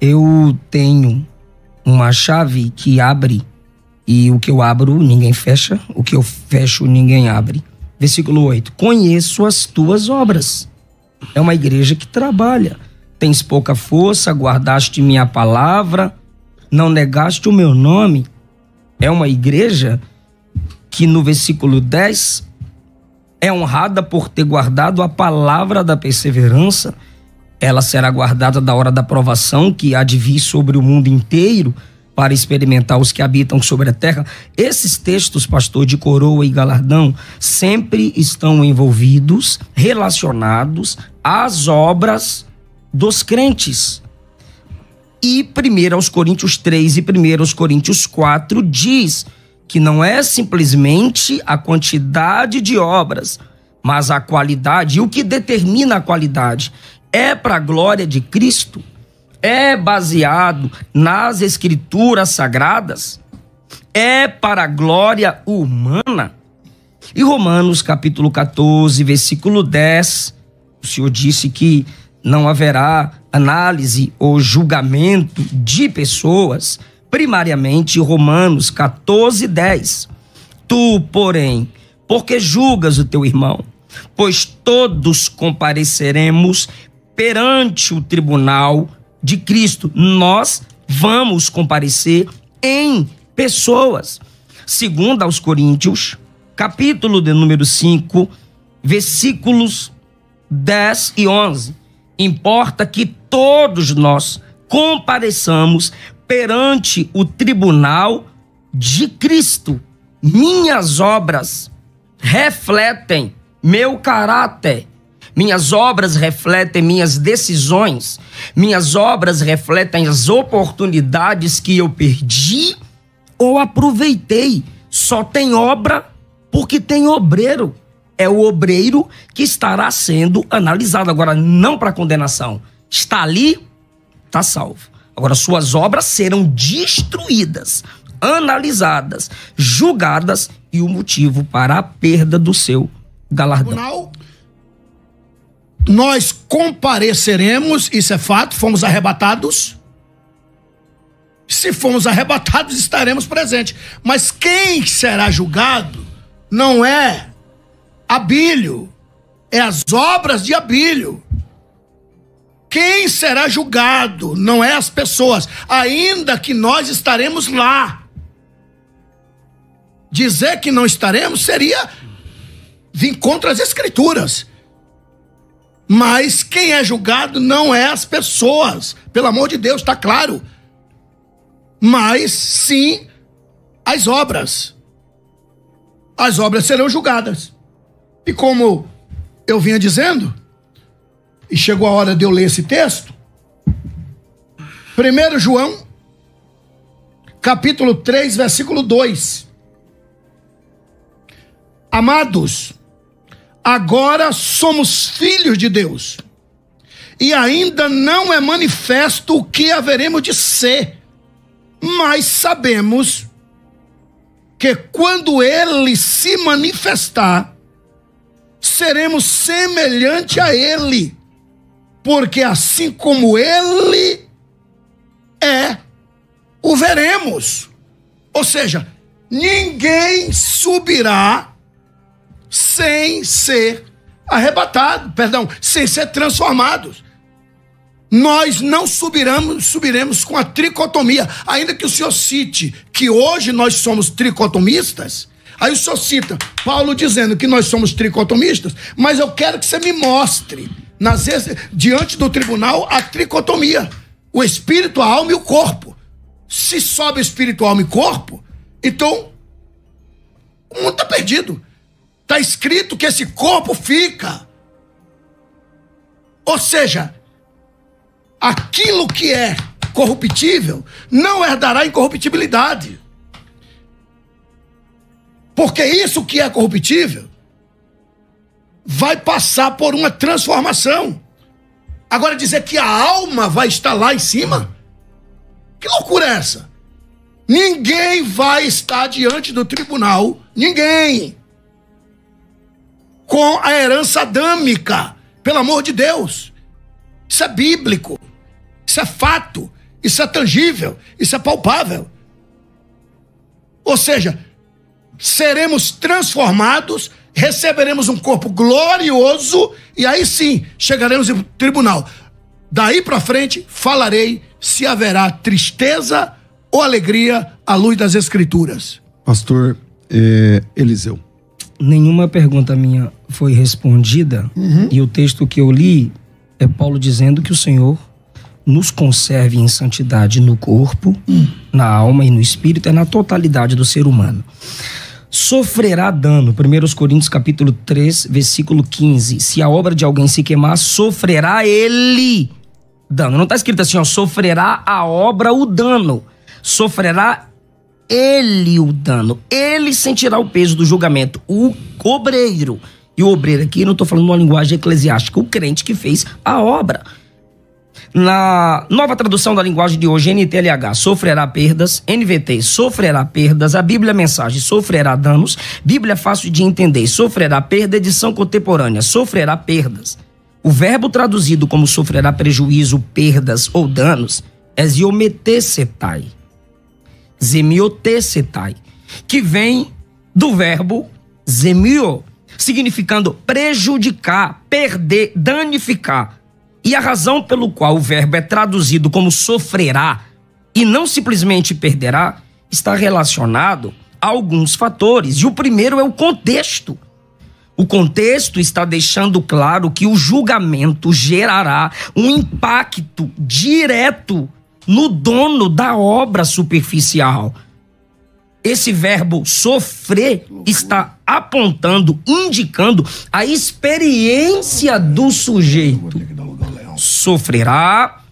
Eu tenho uma chave que abre, e o que eu abro ninguém fecha, o que eu fecho ninguém abre. Versículo 8. Conheço as tuas obras. É uma igreja que trabalha. Tens pouca força, guardaste minha palavra, não negaste o meu nome. É uma igreja que no versículo 10 é honrada por ter guardado a palavra da perseverança. Ela será guardada da hora da provação que há de vir sobre o mundo inteiro para experimentar os que habitam sobre a terra. Esses textos, pastor, de coroa e galardão, sempre estão envolvidos, relacionados às obras dos crentes. E 1 Coríntios 3 e 1 Coríntios 4 diz que não é simplesmente a quantidade de obras, mas a qualidade. E o que determina a qualidade é para a glória de Cristo, é baseado nas Escrituras Sagradas, é para a glória humana. E Romanos capítulo 14, versículo 10, o Senhor disse que não haverá análise ou julgamento de pessoas. Primariamente, Romanos 14, 10. Tu, porém, porque julgas o teu irmão? Pois todos compareceremos perante o tribunal de Cristo. Nós vamos comparecer em pessoas. Segundo aos Coríntios, capítulo de número 5, versículos 10 e 11. Importa que todos nós compareçamos perante o tribunal de Cristo. Minhas obras refletem meu caráter. Minhas obras refletem minhas decisões. Minhas obras refletem as oportunidades que eu perdi ou aproveitei. Só tem obra porque tem obreiro. É o obreiro que estará sendo analisado. Agora, não para condenação. Está ali, está salvo. Agora, suas obras serão destruídas, analisadas, julgadas e o motivo para a perda do seu galardão. Nós compareceremos, isso é fato, fomos arrebatados. Se fomos arrebatados, estaremos presentes. Mas quem será julgado não é Abílio, é as obras de Abílio. Quem será julgado não é as pessoas, ainda que nós estaremos lá. Dizer que não estaremos seria vir contra as Escrituras. Mas quem é julgado não é as pessoas, pelo amor de Deus, está claro. Mas sim as obras. As obras serão julgadas. E como eu vinha dizendo, e chegou a hora de eu ler esse texto, 1 João, capítulo 3, versículo 2. Amados, agora somos filhos de Deus, e ainda não é manifesto o que haveremos de ser, mas sabemos que quando Ele se manifestar, seremos semelhante a Ele, porque assim como Ele é, o veremos. Ou seja, ninguém subirá sem ser arrebatado, sem ser transformados. Nós não subiremos com a tricotomia, ainda que o Senhor cite que hoje nós somos tricotomistas. Aí o senhor cita Paulo dizendo que nós somos tricotomistas, mas eu quero que você me mostre, diante do tribunal, a tricotomia. O espírito, a alma e o corpo. Se sobe espírito, alma e corpo, então o mundo está perdido. Está escrito que esse corpo fica. Ou seja, aquilo que é corruptível não herdará incorruptibilidade. Porque isso que é corruptível vai passar por uma transformação. Agora dizer que a alma vai estar lá em cima? Que loucura é essa? Ninguém vai estar diante do tribunal, ninguém, com a herança adâmica, pelo amor de Deus. Isso é bíblico, isso é fato, isso é tangível, isso é palpável. Ou seja, seremos transformados, receberemos um corpo glorioso e aí sim chegaremos no tribunal. Daí para frente falarei se haverá tristeza ou alegria à luz das Escrituras. Pastor Eliseu. Nenhuma pergunta minha foi respondida. E o texto que eu li é Paulo dizendo que o Senhor nos conserve em santidade no corpo, na alma e no espírito, é na totalidade do ser humano. Sofrerá dano, 1 Coríntios capítulo 3, versículo 15. Se a obra de alguém se queimar, sofrerá ele dano. Não está escrito assim, ó, sofrerá a obra o dano. Sofrerá ele o dano. Ele sentirá o peso do julgamento. O obreiro. E o obreiro aqui, não estou falando uma linguagem eclesiástica, o crente que fez a obra. Na nova tradução da linguagem de hoje, NTLH, sofrerá perdas, NVT, sofrerá perdas, a Bíblia Mensagem, sofrerá danos, Bíblia Fácil de Entender, sofrerá perda, edição contemporânea, sofrerá perdas. O verbo traduzido como sofrerá prejuízo, perdas ou danos é ziometesetai, zemiotesetai, que vem do verbo zemio, significando prejudicar, perder, danificar. E a razão pelo qual o verbo é traduzido como sofrerá e não simplesmente perderá está relacionado a alguns fatores. E o primeiro é o contexto. O contexto está deixando claro que o julgamento gerará um impacto direto no dono da obra superficial. Esse verbo sofrer está apontando, indicando a experiência do sujeito. Sofrerá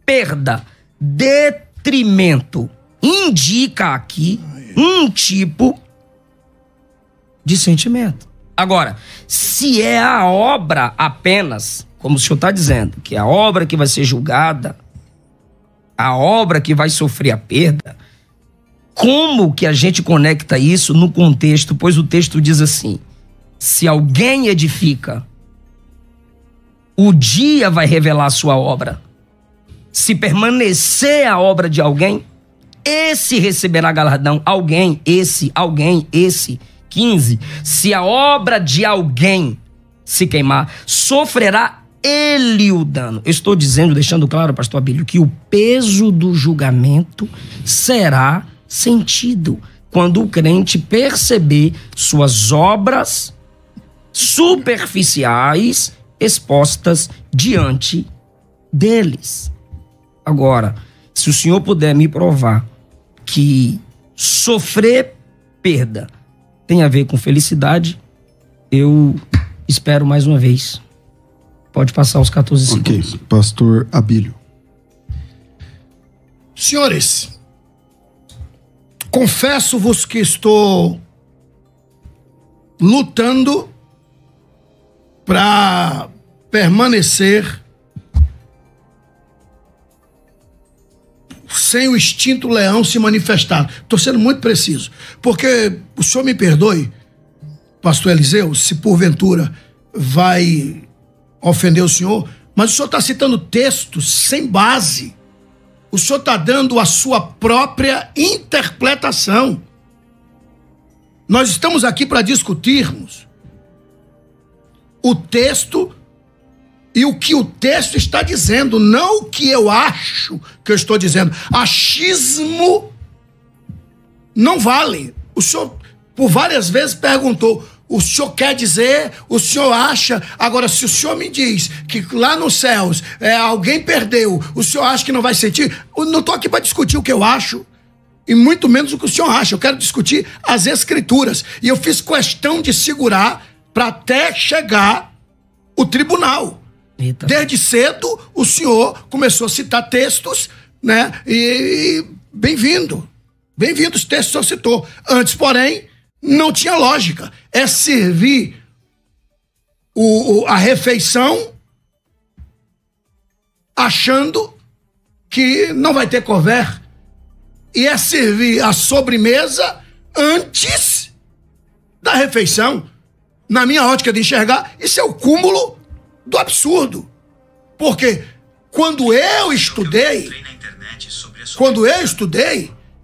perda, detrimento. Indica aqui um tipo de sentimento. Agora, se é a obra apenas, como o senhor está dizendo, que é a obra que vai ser julgada, a obra que vai sofrer a perda, como que a gente conecta isso no contexto? Pois o texto diz assim: se alguém edifica, o dia vai revelar a sua obra. Se permanecer a obra de alguém, esse receberá galardão. Alguém, esse. 15. Se a obra de alguém se queimar, sofrerá ele o dano. Eu estou dizendo, deixando claro, pastor Abílio, que o peso do julgamento será sentido quando o crente perceber suas obras superficiais expostas diante deles. Agora, se o senhor puder me provar que sofrer perda tem a ver com felicidade, eu espero mais uma vez. Pode passar os 14 segundos. Ok, pastor Abílio. Senhores, confesso-vos que estou lutando para permanecer sem o instinto leão se manifestar. Estou sendo muito preciso, porque o senhor me perdoe, pastor Eliseu, se porventura vai ofender o senhor, mas o senhor está citando textos sem base. O senhor está dando a sua própria interpretação. Nós estamos aqui para discutirmos o texto e o que o texto está dizendo, não o que eu acho que eu estou dizendo. Achismo não vale. O senhor, por várias vezes, perguntou: o senhor quer dizer, o senhor acha? Agora, se o senhor me diz que lá nos céus alguém perdeu, o senhor acha que não vai sentir? Eu não estou aqui para discutir o que eu acho, e muito menos o que o senhor acha. Eu quero discutir as escrituras. E eu fiz questão de segurar para até chegar o tribunal. Eita. Desde cedo, o senhor começou a citar textos, né? E bem-vindo. Bem-vindo os textos que o senhor citou. Antes, porém, não tinha lógica. É servir a refeição achando que não vai ter couvert. E é servir a sobremesa antes da refeição. Na minha ótica de enxergar, isso é o cúmulo do absurdo. Porque quando eu estudei,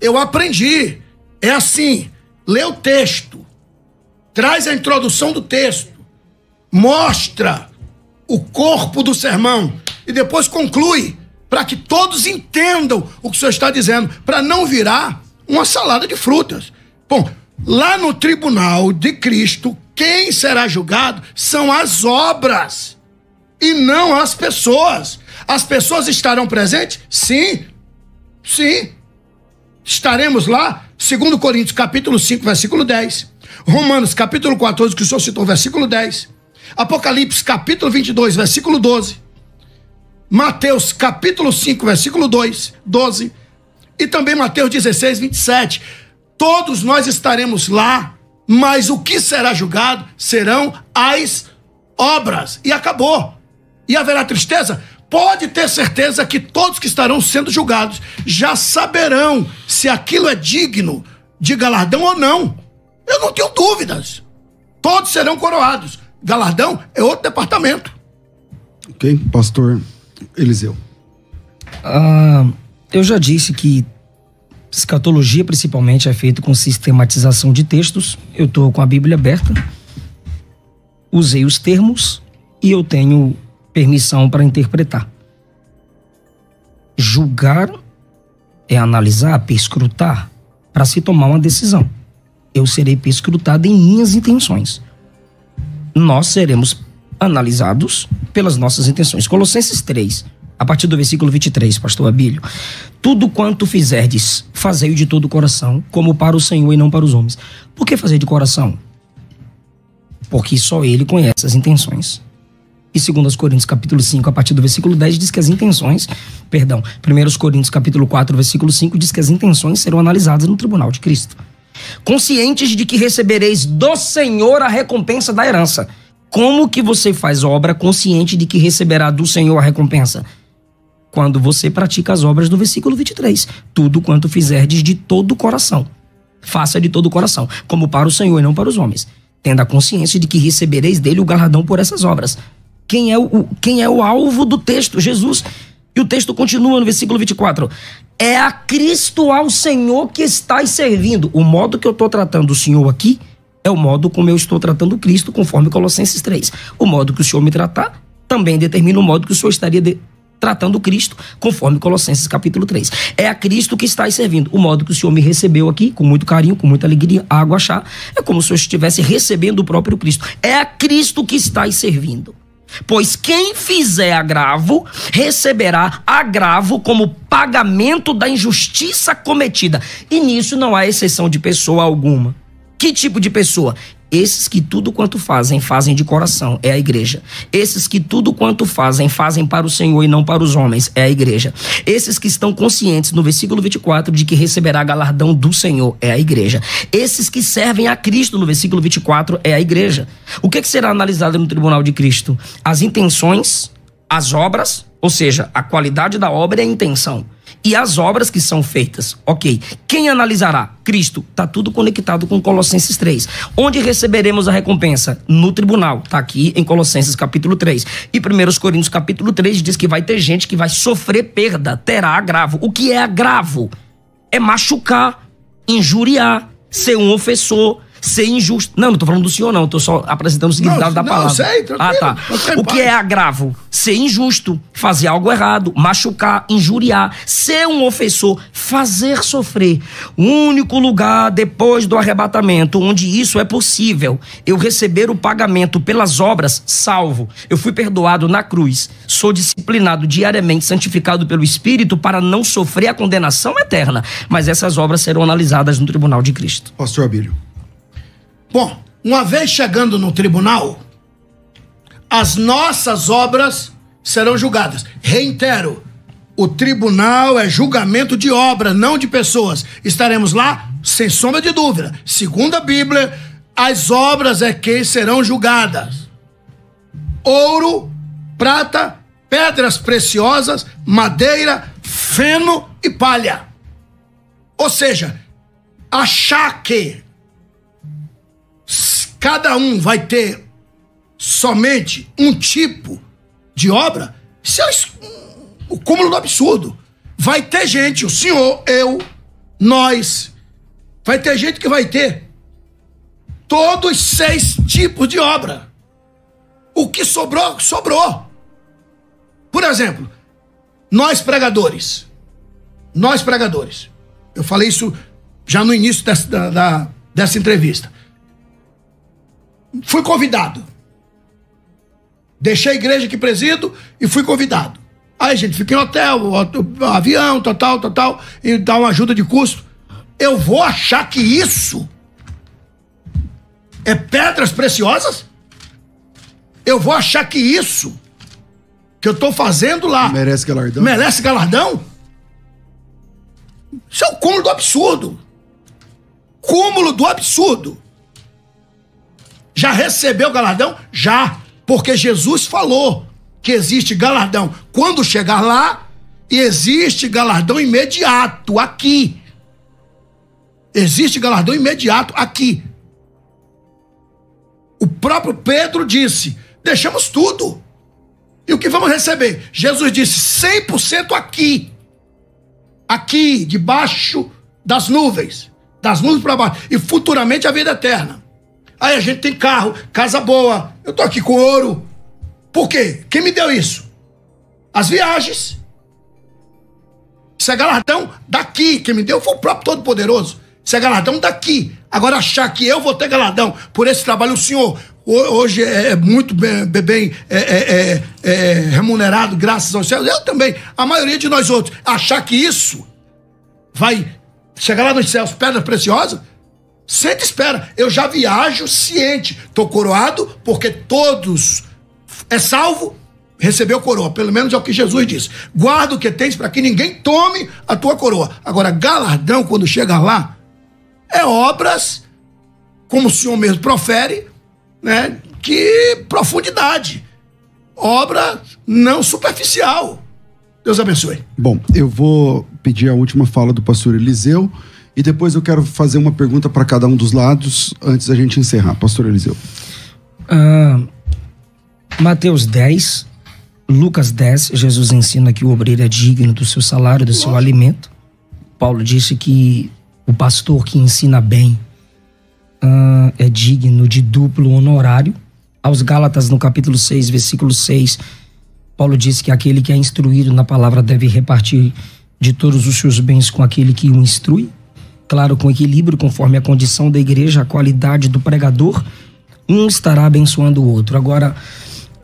eu aprendi. É assim: lê o texto, traz a introdução do texto, mostra o corpo do sermão e depois conclui, para que todos entendam o que o senhor está dizendo, para não virar uma salada de frutas. Bom, lá no tribunal de Cristo, quem será julgado são as obras e não as pessoas. As pessoas estarão presentes? Sim, sim. Estaremos lá. 2 Coríntios capítulo 5, versículo 10. Romanos capítulo 14, que o senhor citou, versículo 10. Apocalipse capítulo 22, versículo 12. Mateus capítulo 5, versículo 12, e também Mateus 16, 27. Todos nós estaremos lá, mas o que será julgado serão as obras. E acabou. E haverá tristeza? Pode ter certeza que todos que estarão sendo julgados já saberão se aquilo é digno de galardão ou não. Eu não tenho dúvidas. Todos serão coroados. Galardão é outro departamento. Ok, pastor Eliseu. Eu já disse que escatologia principalmente é feita com sistematização de textos. Eu estou com a Bíblia aberta, usei os termos e eu tenho permissão para interpretar. Julgar é analisar, perscrutar, para se tomar uma decisão. Eu serei perscrutado em minhas intenções. Nós seremos analisados pelas nossas intenções. Colossenses 3, a partir do versículo 23, pastor Abílio. Tudo quanto fizerdes, fazei-o de todo o coração, como para o Senhor e não para os homens. Por que fazer de coração? Porque só Ele conhece as intenções. E 2 Coríntios capítulo 5, a partir do versículo 10, diz que as intenções, 1 Coríntios capítulo 4, versículo 5, diz que as intenções serão analisadas no tribunal de Cristo. Conscientes de que recebereis do Senhor a recompensa da herança. Como que você faz obra consciente de que receberá do Senhor a recompensa? Quando você pratica as obras do versículo 23. Tudo quanto fizerdes de todo o coração. Faça de todo o coração, como para o Senhor e não para os homens. Tendo a consciência de que recebereis dele o galardão por essas obras. Quem é o alvo do texto? Jesus. E o texto continua no versículo 24. É a Cristo ao Senhor que estáis servindo. O modo que eu estou tratando o Senhor aqui é o modo como eu estou tratando Cristo, conforme Colossenses 3. O modo que o Senhor me tratar também determina o modo que o Senhor estaria tratando Cristo, conforme Colossenses capítulo 3. É a Cristo que estáis servindo. O modo que o Senhor me recebeu aqui, com muito carinho, com muita alegria, água chá, é como se eu estivesse recebendo o próprio Cristo. É a Cristo que estáis servindo. Pois quem fizer agravo, receberá agravo como pagamento da injustiça cometida. E nisso não há exceção de pessoa alguma. Que tipo de pessoa? Esses que tudo quanto fazem, fazem de coração, é a igreja. Esses que tudo quanto fazem, fazem para o Senhor e não para os homens, é a igreja. Esses que estão conscientes, no versículo 24, de que receberá galardão do Senhor, é a igreja. Esses que servem a Cristo, no versículo 24, é a igreja. O que será analisado no tribunal de Cristo? As intenções, as obras, ou seja, a qualidade da obra é a intenção. E as obras que são feitas, ok. Quem analisará? Cristo. Está tudo conectado com Colossenses 3. Onde receberemos a recompensa? No tribunal. Está aqui em Colossenses capítulo 3. E 1 Coríntios capítulo 3 diz que vai ter gente que vai sofrer perda, terá agravo. O que é agravo? É machucar, injuriar, ser um ofensor, ser injusto. Não estou falando do senhor, não. Estou só apresentando o significado da palavra. Sei, tranquilo. Tá. O que é agravo? Ser injusto, fazer algo errado, machucar, injuriar, ser um ofensor, fazer sofrer. O único lugar depois do arrebatamento onde isso é possível, eu receber o pagamento pelas obras, salvo. Eu fui perdoado na cruz, sou disciplinado diariamente, santificado pelo Espírito para não sofrer a condenação eterna. Mas essas obras serão analisadas no tribunal de Cristo. Pastor Abílio. Bom, uma vez chegando no tribunal, as nossas obras serão julgadas. Reitero, o tribunal é julgamento de obra, não de pessoas. Estaremos lá sem sombra de dúvida. Segundo a Bíblia, as obras é quem serão julgadas. Ouro, prata, pedras preciosas, madeira, feno e palha. Ou seja, achar que cada um vai ter somente um tipo de obra, isso é o cúmulo do absurdo. Vai ter gente, o senhor, eu, nós, vai ter gente que vai ter todos 6 tipos de obra. O que sobrou, sobrou. Por exemplo, nós pregadores, eu falei isso já no início dessa entrevista. Fui convidado. Deixei a igreja que presido e fui convidado. Aí a gente fica em hotel, avião, tal, e dá uma ajuda de custo. Eu vou achar que isso é pedras preciosas? Eu vou achar que isso que eu estou fazendo lá merece galardão? Merece galardão? Isso é o cúmulo do absurdo. Cúmulo do absurdo. Já recebeu galardão? Já. Porque Jesus falou que existe galardão quando chegar lá e existe galardão imediato aqui. Existe galardão imediato aqui. O próprio Pedro disse: deixamos tudo. E o que vamos receber? Jesus disse: 100% aqui. Aqui, debaixo das nuvens. Das nuvens para baixo. E futuramente a vida eterna. Aí a gente tem carro, casa boa. Eu tô aqui com ouro. Por quê? Quem me deu isso? As viagens. Isso é galardão daqui. Quem me deu foi o próprio Todo-Poderoso. Isso é galardão daqui. Agora achar que eu vou ter galardão por esse trabalho, o senhor hoje é muito bem remunerado, graças aos céus. Eu também. A maioria de nós outros. Achar que isso vai chegar lá nos céus, pedra preciosa, sente, espera. Eu já viajo ciente. Estou coroado porque todos é salvo, recebeu coroa. Pelo menos é o que Jesus disse. Guarda o que tens para que ninguém tome a tua coroa. Agora, galardão, quando chega lá, é obras, como o senhor mesmo profere, né? Que profundidade. Obra não superficial. Deus abençoe. Bom, eu vou pedir a última fala do pastor Eliseu e depois eu quero fazer uma pergunta para cada um dos lados antes da gente encerrar. Pastor Eliseu. Mateus 10, Lucas 10, Jesus ensina que o obreiro é digno do seu salário, do seu alimento. Paulo disse que o pastor que ensina bem é digno de duplo honorário. Aos Gálatas, no capítulo 6, versículo 6, Paulo diz que aquele que é instruído na palavra deve repartir de todos os seus bens com aquele que o instrui. Claro, com equilíbrio, conforme a condição da igreja, a qualidade do pregador, um estará abençoando o outro. Agora,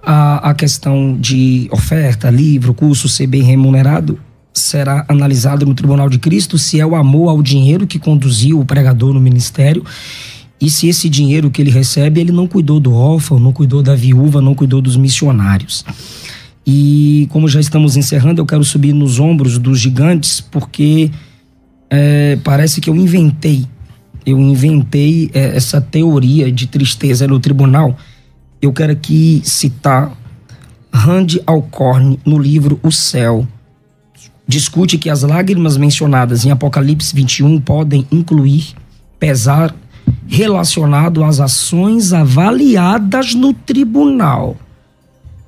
a questão de oferta, livro, curso, ser bem remunerado, será analisado no Tribunal de Cristo se é o amor ao dinheiro que conduziu o pregador no ministério e se esse dinheiro que ele recebe, ele não cuidou do órfão, não cuidou da viúva, não cuidou dos missionários. E como já estamos encerrando, eu quero subir nos ombros dos gigantes porque parece que eu inventei essa teoria de tristeza no tribunal. Eu quero aqui citar Randy Alcorn no livro O Céu. Discute que as lágrimas mencionadas em Apocalipse 21 podem incluir pesar relacionado às ações avaliadas no tribunal.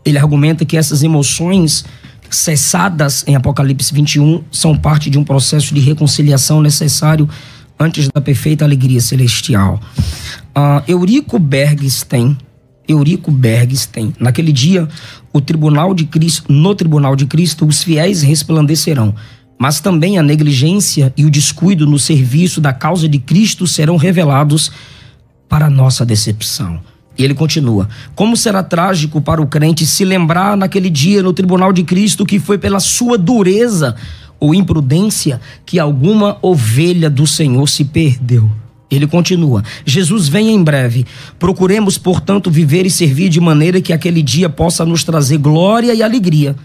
Ele argumenta que essas emoções cessadas em Apocalipse 21 são parte de um processo de reconciliação necessário antes da perfeita alegria celestial. Eurico Bergstein, naquele dia, no Tribunal de Cristo, os fiéis resplandecerão, mas também a negligência e o descuido no serviço da causa de Cristo serão revelados para a nossa decepção. E ele continua: como será trágico para o crente se lembrar naquele dia no Tribunal de Cristo que foi pela sua dureza ou imprudência que alguma ovelha do Senhor se perdeu. Ele continua: Jesus vem em breve. Procuremos, portanto, viver e servir de maneira que aquele dia possa nos trazer glória e alegria,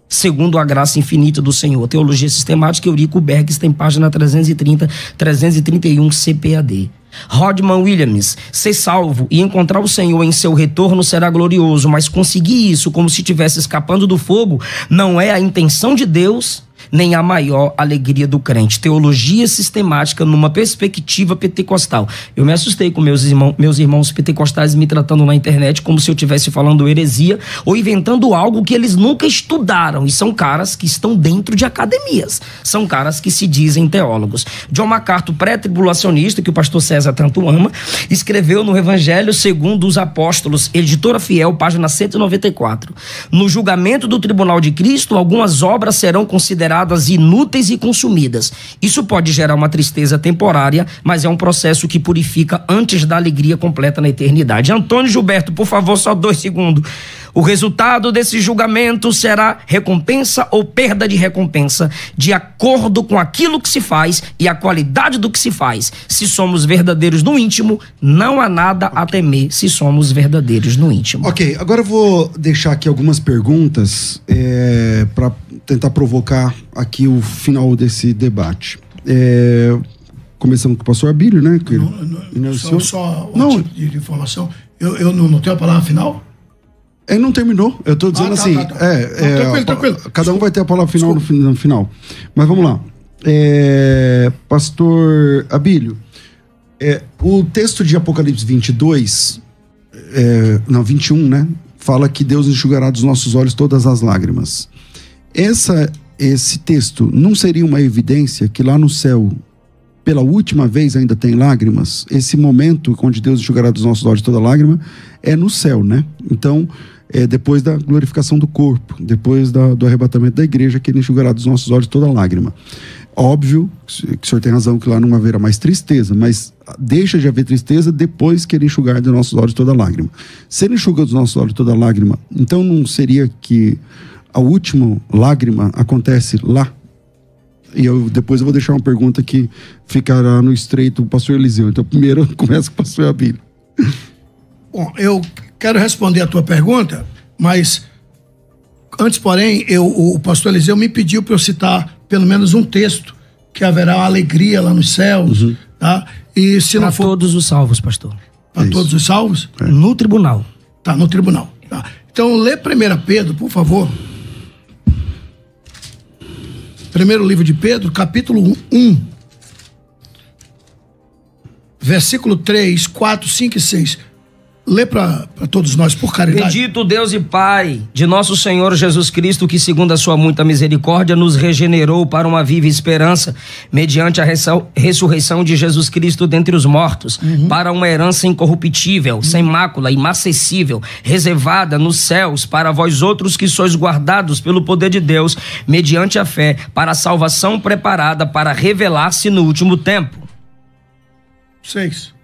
segundo a graça infinita do Senhor. Teologia Sistemática, Eurico Bergstein, página 330, 331, CPAD. Rodman Williams: ser salvo e encontrar o Senhor em seu retorno será glorioso, mas conseguir isso como se estivesse escapando do fogo não é a intenção de Deus, nem a maior alegria do crente. Teologia Sistemática numa perspectiva pentecostal. Eu me assustei com meus irmãos pentecostais me tratando na internet como se eu estivesse falando heresia ou inventando algo que eles nunca estudaram. E são caras que estão dentro de academias. São caras que se dizem teólogos. John MacArthur, pré-tribulacionista, que o pastor César tanto ama, escreveu no Evangelho segundo os Apóstolos, editora Fiel, página 194. No julgamento do Tribunal de Cristo, algumas obras serão consideradas inúteis e consumidas. Isso pode gerar uma tristeza temporária, mas é um processo que purifica antes da alegria completa na eternidade. Antônio Gilberto, por favor, só 2 segundos. O resultado desse julgamento será recompensa ou perda de recompensa, de acordo com aquilo que se faz e a qualidade do que se faz. Se somos verdadeiros no íntimo, não há nada a temer se somos verdadeiros no íntimo. Ok, agora eu vou deixar aqui algumas perguntas para tentar provocar aqui o final desse debate. Começando com o pastor Abílio, né? Só um tipo de informação. Eu não tenho a palavra final? Ele não terminou. Eu tô dizendo assim. Tranquilo. Cada um vai ter a palavra final no final. Mas vamos lá. Pastor Abílio, o texto de Apocalipse 22, 21, né? Fala que Deus enxugará dos nossos olhos todas as lágrimas. Esse texto não seria uma evidência que lá no céu, pela última vez, ainda tem lágrimas? Esse momento onde Deus enxugará dos nossos olhos toda lágrima é no céu, né? Então, depois da glorificação do corpo, depois do arrebatamento da igreja, que ele enxugará dos nossos olhos toda lágrima. Óbvio que o senhor tem razão que lá não haverá mais tristeza, mas deixa de haver tristeza depois que ele enxugar dos nossos olhos toda lágrima. Se ele enxuga dos nossos olhos toda lágrima, então não seria que a última lágrima acontece lá? E depois eu vou deixar uma pergunta que ficará no estreito do pastor Eliseu. Então primeiro eu começo com o pastor Abílio. Bom, eu quero responder a tua pergunta, mas antes, porém, o pastor Eliseu me pediu para eu citar pelo menos um texto que haverá uma alegria lá nos céus, tá? E se não for... todos os salvos, pastor. Para todos os salvos? No tribunal. Tá, no tribunal. Tá. Então, lê 1 Pedro, por favor. Primeiro livro de Pedro, capítulo 1. Versículo 3, 4, 5 e 6. Lê para todos nós, por caridade. Bendito Deus e Pai de nosso Senhor Jesus Cristo, que segundo a sua muita misericórdia nos regenerou para uma viva esperança, mediante a ressurreição de Jesus Cristo dentre os mortos, para uma herança incorruptível, sem mácula, imacessível, reservada nos céus para vós outros que sois guardados pelo poder de Deus, mediante a fé, para a salvação preparada para revelar-se no último tempo. 6.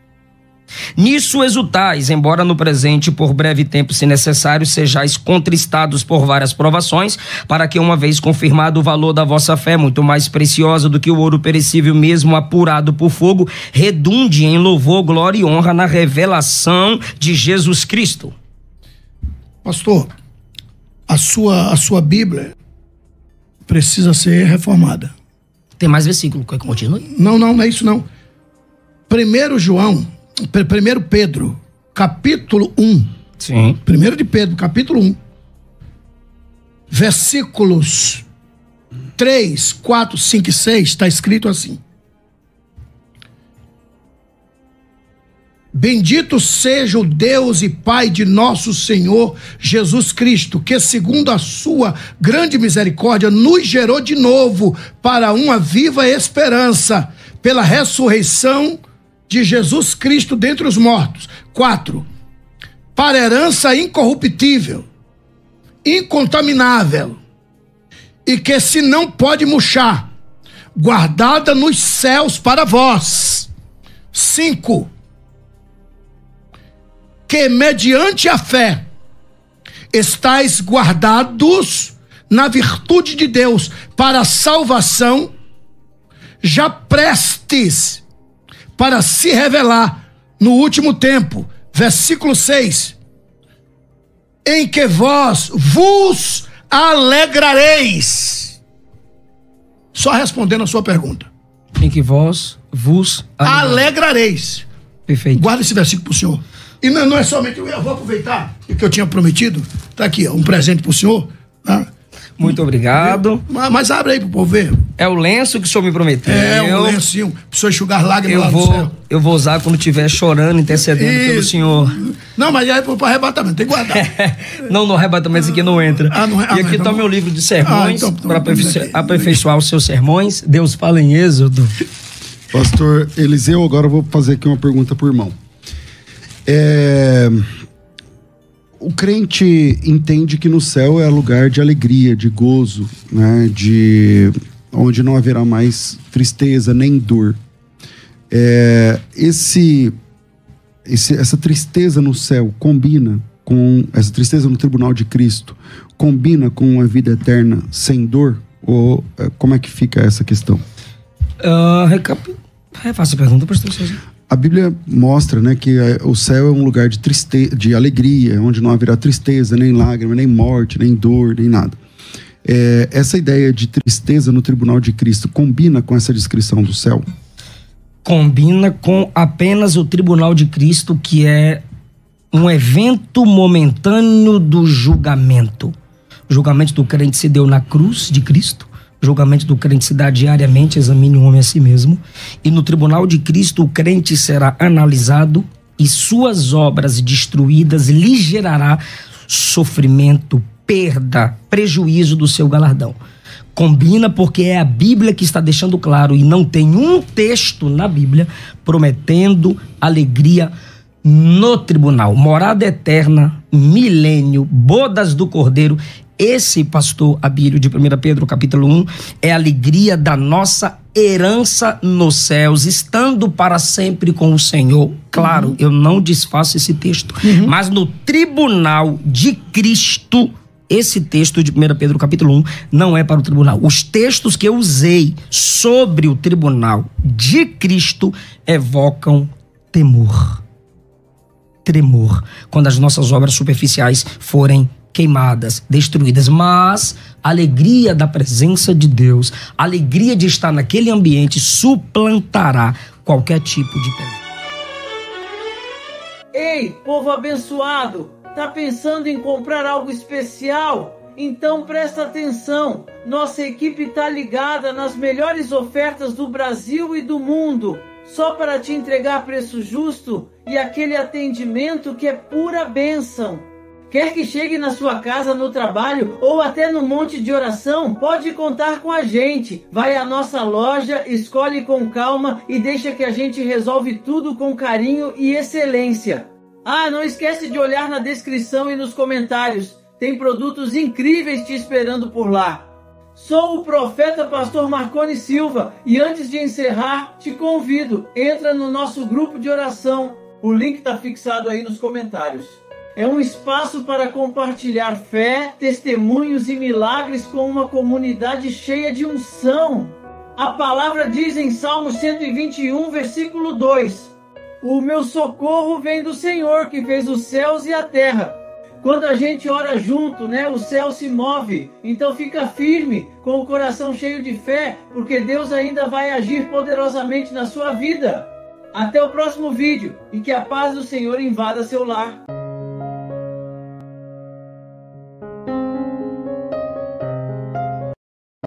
Nisso exultais, embora no presente, por breve tempo, se necessário, sejais contristados por várias provações, para que, uma vez confirmado o valor da vossa fé, muito mais preciosa do que o ouro perecível, mesmo apurado por fogo, redunde em louvor, glória e honra na revelação de Jesus Cristo. Pastor, a sua Bíblia precisa ser reformada. Tem mais versículo, quer que continue? Não é isso não. 1 Pedro, capítulo 1. Sim. 1 de Pedro, capítulo 1. Versículos 3, 4, 5 e 6, está escrito assim. Bendito seja o Deus e Pai de nosso Senhor Jesus Cristo, que segundo a sua grande misericórdia nos gerou de novo para uma viva esperança, pela ressurreição de Jesus Cristo dentre os mortos. 4. Para herança incorruptível, incontaminável, e que se não pode murchar, guardada nos céus para vós. 5. Que mediante a fé estáis guardados na virtude de Deus para a salvação, já prestes para se revelar no último tempo. Versículo 6. Em que vós vos alegrareis. Só respondendo a sua pergunta. Em que vós vos alegrareis. Perfeito. Guarda esse versículo pro senhor. E não é somente, eu vou aproveitar o que eu tinha prometido. Tá aqui, ó, um presente pro senhor. Tá? Muito obrigado. Mas abre aí pro povo ver. É o lenço que o senhor me prometeu. É um lencinho, pro senhor enxugar lágrimas lá no céu. Eu vou usar quando estiver chorando, intercedendo pelo senhor. Não, mas aí pro arrebatamento, tem que guardar. Não, no arrebatamento isso aqui não entra. E aqui está o meu livro de sermões, para aperfeiçoar os seus sermões. Deus fala em Êxodo. Pastor Eliseu, agora eu vou fazer aqui uma pergunta por irmão. O crente entende que no céu é lugar de alegria, de gozo, né? Onde não haverá mais tristeza nem dor. Essa tristeza no céu combina com essa tristeza no tribunal de Cristo, combina com a vida eterna sem dor? Ou como é que fica essa questão? Faça a pergunta, pastor César. A Bíblia mostra, né, que o céu é um lugar de tristeza, de alegria, onde não haverá tristeza, nem lágrima, nem morte, nem dor, nem nada. Essa ideia de tristeza no tribunal de Cristo combina com essa descrição do céu? Combina com apenas o tribunal de Cristo, que é um evento momentâneo do julgamento. O julgamento do crente se deu na cruz de Cristo. O julgamento do crente se dá diariamente, examine o homem a si mesmo. E no tribunal de Cristo o crente será analisado e suas obras destruídas lhe gerará sofrimento, perda, prejuízo do seu galardão. Combina porque é a Bíblia que está deixando claro, e não tem um texto na Bíblia prometendo alegria no tribunal. Morada eterna, milênio, bodas do Cordeiro. Esse, pastor Abílio, de 1 Pedro capítulo 1, é a alegria da nossa herança nos céus, estando para sempre com o Senhor. Claro, eu não desfaço esse texto, mas no tribunal de Cristo, esse texto de 1 Pedro capítulo 1 não é para o tribunal. Os textos que eu usei sobre o tribunal de Cristo evocam temor. Tremor, quando as nossas obras superficiais forem queimadas, destruídas, mas a alegria da presença de Deus, a alegria de estar naquele ambiente suplantará qualquer tipo de pecado. Ei, povo abençoado, tá pensando em comprar algo especial? Então presta atenção, nossa equipe tá ligada nas melhores ofertas do Brasil e do mundo, só para te entregar preço justo e aquele atendimento que é pura bênção. Quer que chegue na sua casa, no trabalho ou até no monte de oração? Pode contar com a gente. Vai à nossa loja, escolhe com calma e deixa que a gente resolve tudo com carinho e excelência. Não esquece de olhar na descrição e nos comentários. Tem produtos incríveis te esperando por lá. Sou o profeta pastor Marconi Silva e antes de encerrar, te convido, entra no nosso grupo de oração. O link está fixado aí nos comentários. É um espaço para compartilhar fé, testemunhos e milagres com uma comunidade cheia de unção. A palavra diz em Salmo 121, versículo 2: o meu socorro vem do Senhor, que fez os céus e a terra. Quando a gente ora junto, o céu se move. Então fica firme, com o coração cheio de fé, porque Deus ainda vai agir poderosamente na sua vida. Até o próximo vídeo e que a paz do Senhor invada seu lar.